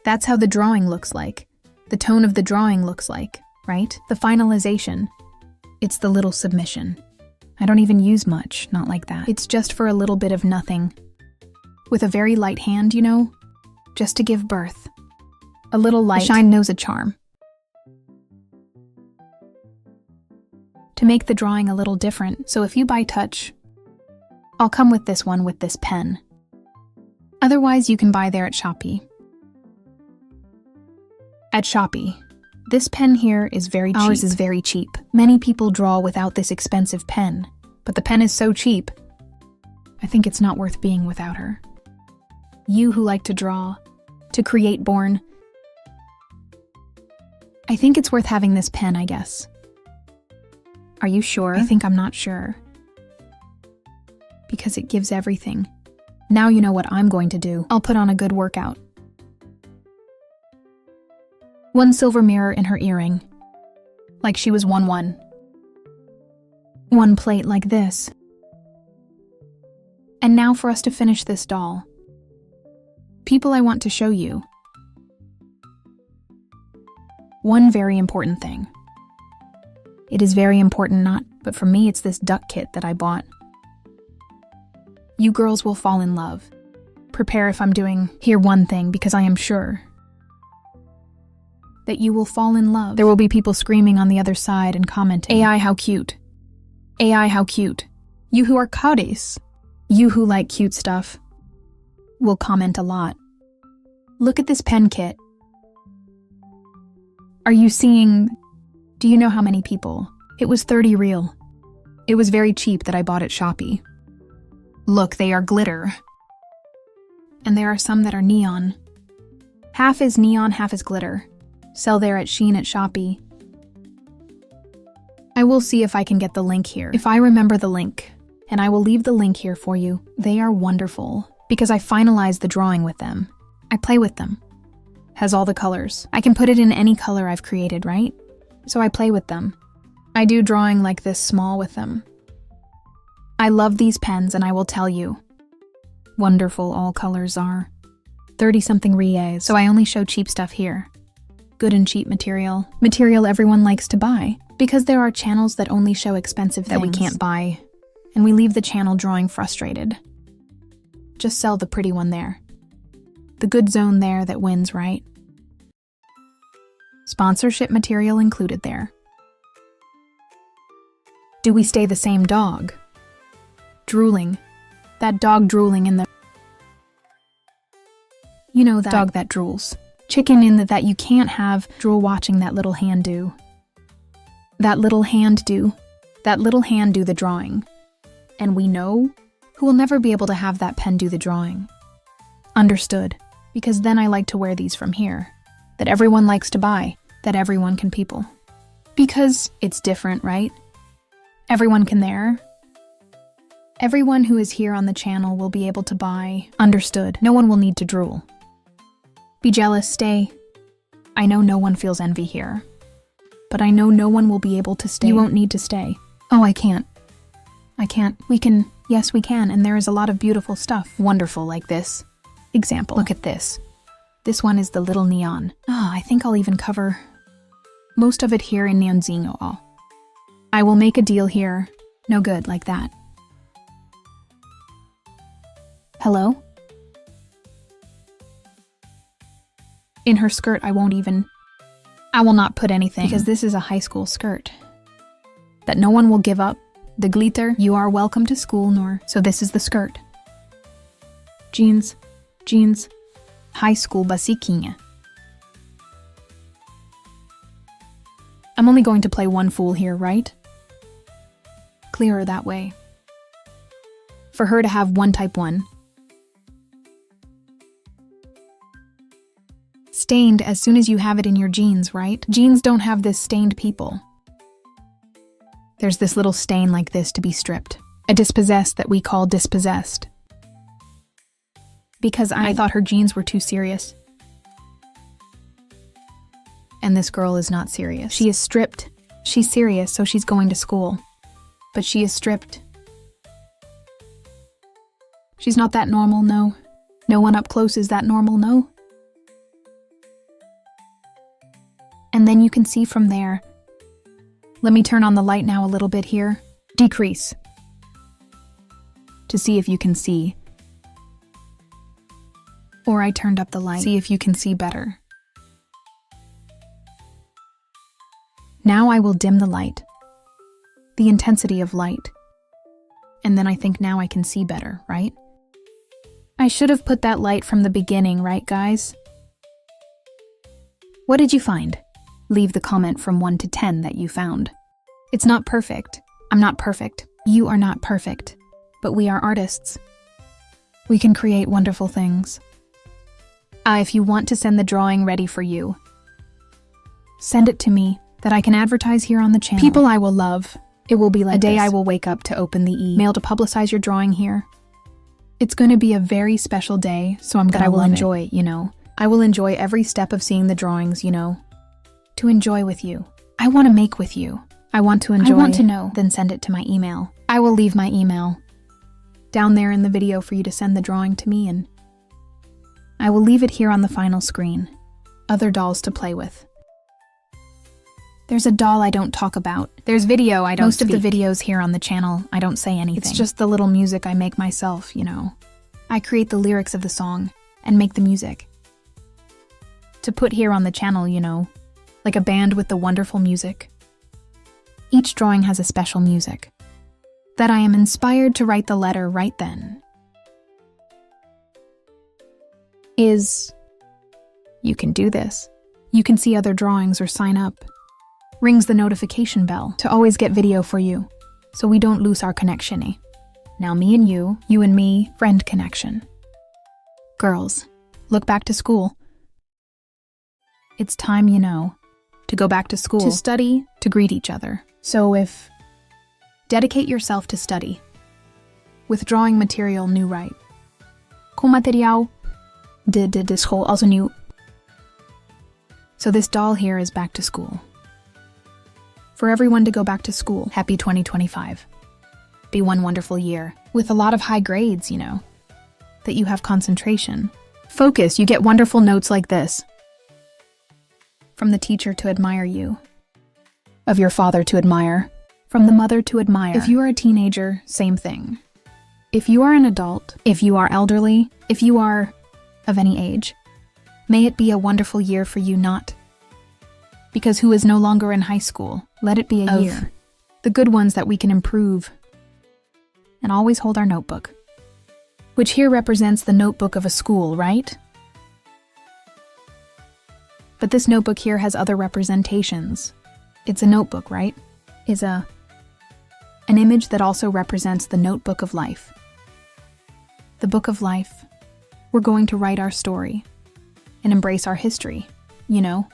That's how the drawing looks like. The tone of the drawing looks like, right? The finalization. It's the little submission. I don't even use much, not like that. It's just for a little bit of nothing. With a very light hand, you know? Just to give birth. A little light. The shine knows a charm. To make the drawing a little different, so if you buy Touch, I'll come with this one with this pen. Otherwise, you can buy there at Shopee. At Shopee. This pen here is very cheap. Ours is very cheap. Many people draw without this expensive pen, but the pen is so cheap. I think it's not worth being without her. You who like to draw, to create born, I think it's worth having this pen, I guess. Are you sure? I think I'm not sure. Because it gives everything. Now you know what I'm going to do. I'll put on a good workout. One silver mirror in her earring, like she was 1-1. One plate like this. And now for us to finish this doll. People I want to show you. One very important thing. It is very important but for me it's this duck kit that I bought. You girls will fall in love. Prepare if I'm doing here one thing because I am sure that you will fall in love. There will be people screaming on the other side and commenting, AI how cute. AI how cute. You who are kawaiis, you who like cute stuff, will comment a lot. Look at this pen kit. Are you seeing? Do you know how many people? It was 30 real. It was very cheap that I bought at Shopee. Look, they are glitter. And there are some that are neon. Half is neon, half is glitter. Sell there at Shein at Shopee. I will see if I can get the link here. If I remember the link, and I will leave the link here for you. They are wonderful because I finalized the drawing with them. I play with them. Has all the colors. I can put it in any color I've created, right? So I play with them. I do drawing like this small with them. I love these pens and I will tell you. Wonderful all colors are. 30-something reais, so I only show cheap stuff here. Good and cheap material. Material everyone likes to buy. Because there are channels that only show expensive things that we can't buy. And we leave the channel drawing frustrated. Just sell the pretty one there. The good zone there that wins, right? Sponsorship material included there. Do we stay the same dog? Drooling. That dog drooling in the... You know that dog that drools. Chicken in that you can't have drool watching that little hand do. That little hand do. That little hand do the drawing. And we know who will never be able to have that pen do the drawing. Understood. Because then I like to wear these from here. That everyone likes to buy. That everyone can people. Because it's different, right? Everyone can there. Everyone who is here on the channel will be able to buy. Understood. No one will need to drool. Be jealous, stay. I know no one feels envy here. But I know no one will be able to stay. You won't need to stay. Oh, I can't. I can't. We can. Yes, we can. And there is a lot of beautiful stuff. Wonderful like this. Example. Look at this. This one is the little neon. I think I'll even cover most of it here in neonzinho. I will make a deal here. No good like that. Hello? In her skirt, I will not put anything because this is a high school skirt. That no one will give up. The glitter, you are welcome to school, nor. So this is the skirt. Jeans, high school basiquinha. I'm only going to play one fool here, right? Clearer that way. For her to have one type 1. Stained as soon as you have it in your jeans, right? Jeans don't have this stained people. There's this little stain like this to be stripped. A dispossessed that we call dispossessed. Because I thought her jeans were too serious. And this girl is not serious. She is stripped. She's serious, so she's going to school. But she is stripped. She's not that normal, no. No one up close is that normal, no. And then you can see from there. Let me turn on the light now a little bit here. Decrease. To see if you can see. Or I turned up the light. See if you can see better. Now I will dim the light. The intensity of light. And then I think now I can see better, right? I should have put that light from the beginning, right, guys? What did you find? Leave the comment from 1 to 10 that you found. It's not perfect. I'm not perfect. You are not perfect. But we are artists. We can create wonderful things. If you want to send the drawing ready for you, send it to me, that I can advertise here on the channel. People I will love. It will be like a day I will wake up to open the email to publicize your drawing here. It's going to be a very special day, so I will enjoy it, you know. I will enjoy every step of seeing the drawings, you know. To enjoy with you. I want to make with you. I want to enjoy. I want to know. Then send it to my email. I will leave my email down there in the video for you to send the drawing to me, and I will leave it here on the final screen. Other dolls to play with. There's a doll I don't talk about. There's video I don't Most speak. of the videos here on the channel, I don't say anything. It's just the little music I make myself, you know. I create the lyrics of the song and make the music to put here on the channel, you know, like a band with the wonderful music. Each drawing has a special music that I am inspired to write the letter right then. You can do this. You can see other drawings or sign up. Rings the notification bell to always get video for you, so we don't lose our connection, eh? Now me and you and me, friend connection. Girls, look back to school. It's time, you know, to go back to school. To study, to greet each other. So dedicate yourself to study. With drawing material new right. Com material de school also new. So this doll here is back to school. For everyone to go back to school, happy 2025. Be one wonderful year, with a lot of high grades, you know. That you have concentration. Focus, you get wonderful notes like this. From the teacher to admire you. Of your father to admire. From the mother to admire. If you are a teenager, same thing. If you are an adult, if you are elderly, if you are of any age, may it be a wonderful year for you not. Because who is no longer in high school, let it be a year. The good ones that we can improve. And always hold our notebook. Which here represents the notebook of a school, right? But this notebook here has other representations. It's a notebook, right? Is an image that also represents the notebook of life. The book of life. We're going to write our story and embrace our history, you know?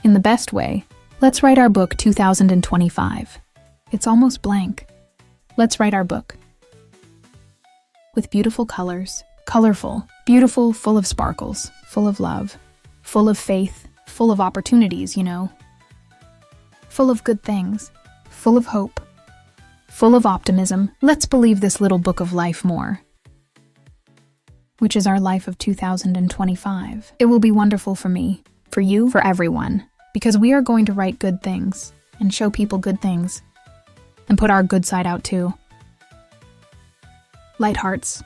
In the best way. Let's write our book 2025. It's almost blank. Let's write our book. With beautiful colors, colorful, beautiful, full of sparkles, full of love, full of faith, full of opportunities, you know. Full of good things, full of hope, full of optimism. Let's believe this little book of life more. Which is our life of 2025. It will be wonderful for me, for you, for everyone. Because we are going to write good things and show people good things and put our good side out too. Light hearts,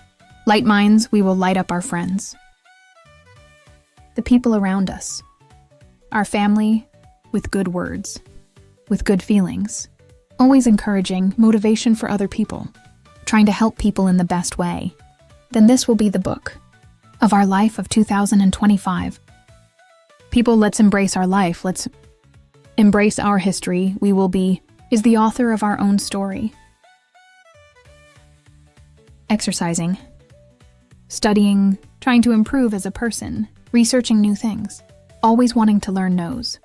light minds, we will light up our friends. The people around us, our family, with good words, with good feelings, always encouraging motivation for other people, trying to help people in the best way. Then this will be the book of our life of 2025. People, let's embrace our life. Let's embrace our history. We will be is the author of our own story. Exercising, studying, trying to improve as a person, researching new things, always wanting to learn knows.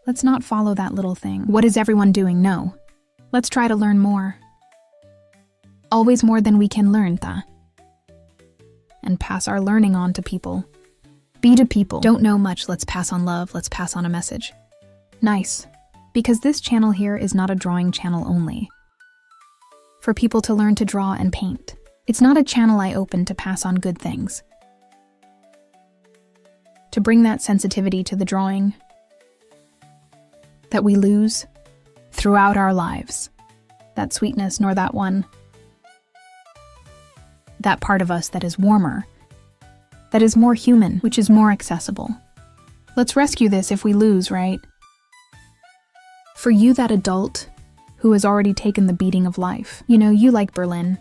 Let's not follow that little thing. What is everyone doing? No. Let's try to learn more. Always more than we can learn, and pass our learning on to people. Be to people. Don't know much, let's pass on love, let's pass on a message. Nice. Because this channel here is not a drawing channel only. For people to learn to draw and paint. It's not a channel I open to pass on good things. To bring that sensitivity to the drawing that we lose throughout our lives. That sweetness nor that one. That part of us that is warmer. That is more human, which is more accessible. Let's rescue this if we lose, right? For you, that adult who has already taken the beating of life. You know, you like Berlin.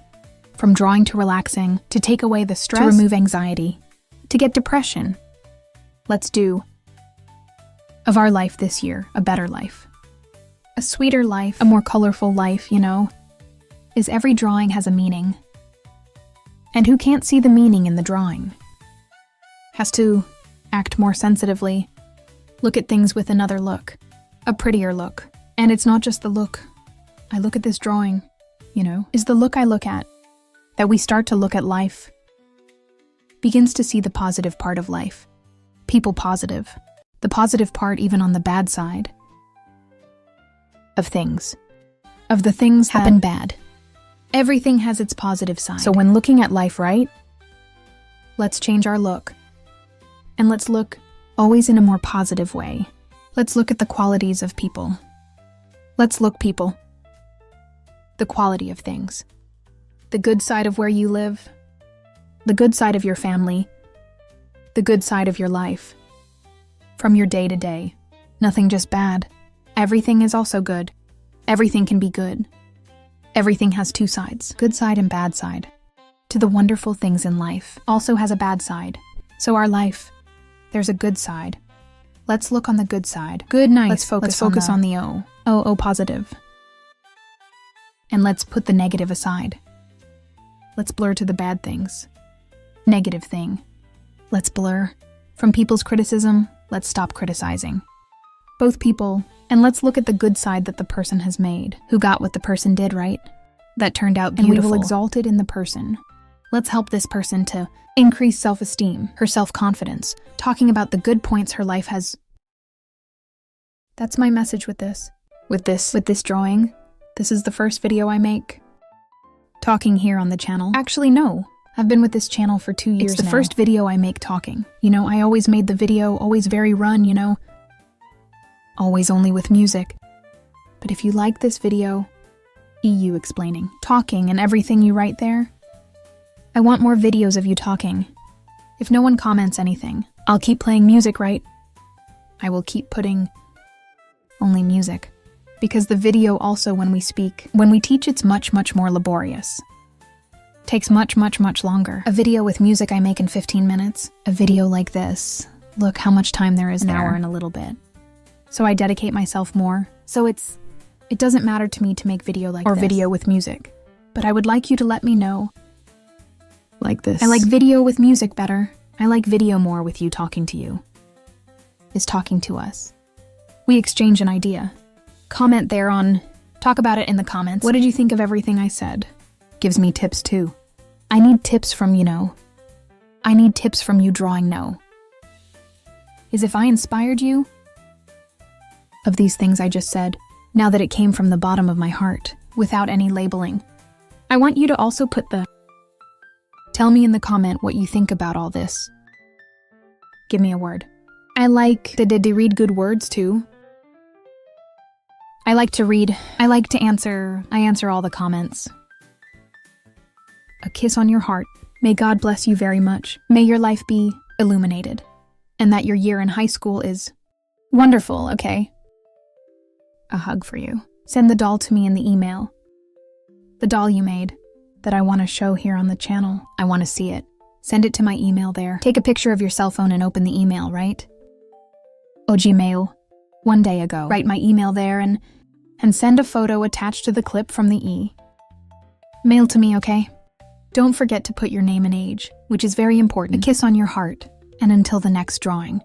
From drawing to relaxing, to take away the stress, to remove anxiety, to get depression. Let's do of our life this year a better life. A sweeter life, a more colorful life, you know. Is every drawing has a meaning. And who can't see the meaning in the drawing has to act more sensitively, look at things with another look, a prettier look. And it's not just the look. I look at this drawing, you know, is the look I look at, that we start to look at life, begins to see the positive part of life. People positive. The positive part even on the bad side of things. Of the things that happen bad. Everything has its positive side. So when looking at life, right? Let's change our look. And let's look always in a more positive way. Let's look at the qualities of people. Let's look, people. The quality of things. The good side of where you live. The good side of your family. The good side of your life. From your day to day. Nothing just bad. Everything is also good. Everything can be good. Everything has two sides, good side and bad side. To the wonderful things in life also has a bad side. So our life, there's a good side. Let's look on the good side. Good, nice. Let's focus on the O. O positive. And let's put the negative aside. Let's blur to the bad things. Negative thing. Let's blur. From people's criticism, let's stop criticizing. Both people, and let's look at the good side that the person has made, who got what the person did, right? That turned out beautiful. And we will exalt it in the person. Let's help this person to increase self-esteem, her self-confidence, talking about the good points her life has. That's my message with this. With this drawing. This is the first video I make. Talking here on the channel. Actually, no. I've been with this channel for 2 years now. It's the first video I make talking. You know, I always made the video, always very run, you know. Always only with music. But if you like this video, you explaining, talking, and everything you write there, I want more videos of you talking. If no one comments anything, I'll keep playing music, right? I will keep putting only music. Because the video also, when we speak, when we teach, it's much, much more laborious. Takes much, much, much longer. A video with music I make in 15 minutes. A video like this. Look how much time there is there. An hour and a little bit. So I dedicate myself more. So it doesn't matter to me to make video like this. Or video with music. But I would like you to let me know. Like this. I like video with music better. I like video more with you talking to you. Is talking to us. We exchange an idea. Comment there on, talk about it in the comments. What did you think of everything I said? Gives me tips too. I need tips from, you know. I need tips from you drawing no. Is if I inspired you of these things I just said, now that it came from the bottom of my heart, without any labeling. I want you to also put the, tell me in the comment what you think about all this. Give me a word. I like, did you read good words too? I like to read, I like to answer, I answer all the comments. A kiss on your heart. May God bless you very much. May your life be illuminated. And that your year in high school is wonderful, okay? A hug for you. Send the doll to me in the email. The doll you made, that I want to show here on the channel. I want to see it. Send it to my email there. Take a picture of your cell phone and open the email, right? Gmail. 1 day ago. Write my email there and send a photo attached to the clip from the mail to me, okay? Don't forget to put your name and age, which is very important. A kiss on your heart. And until the next drawing.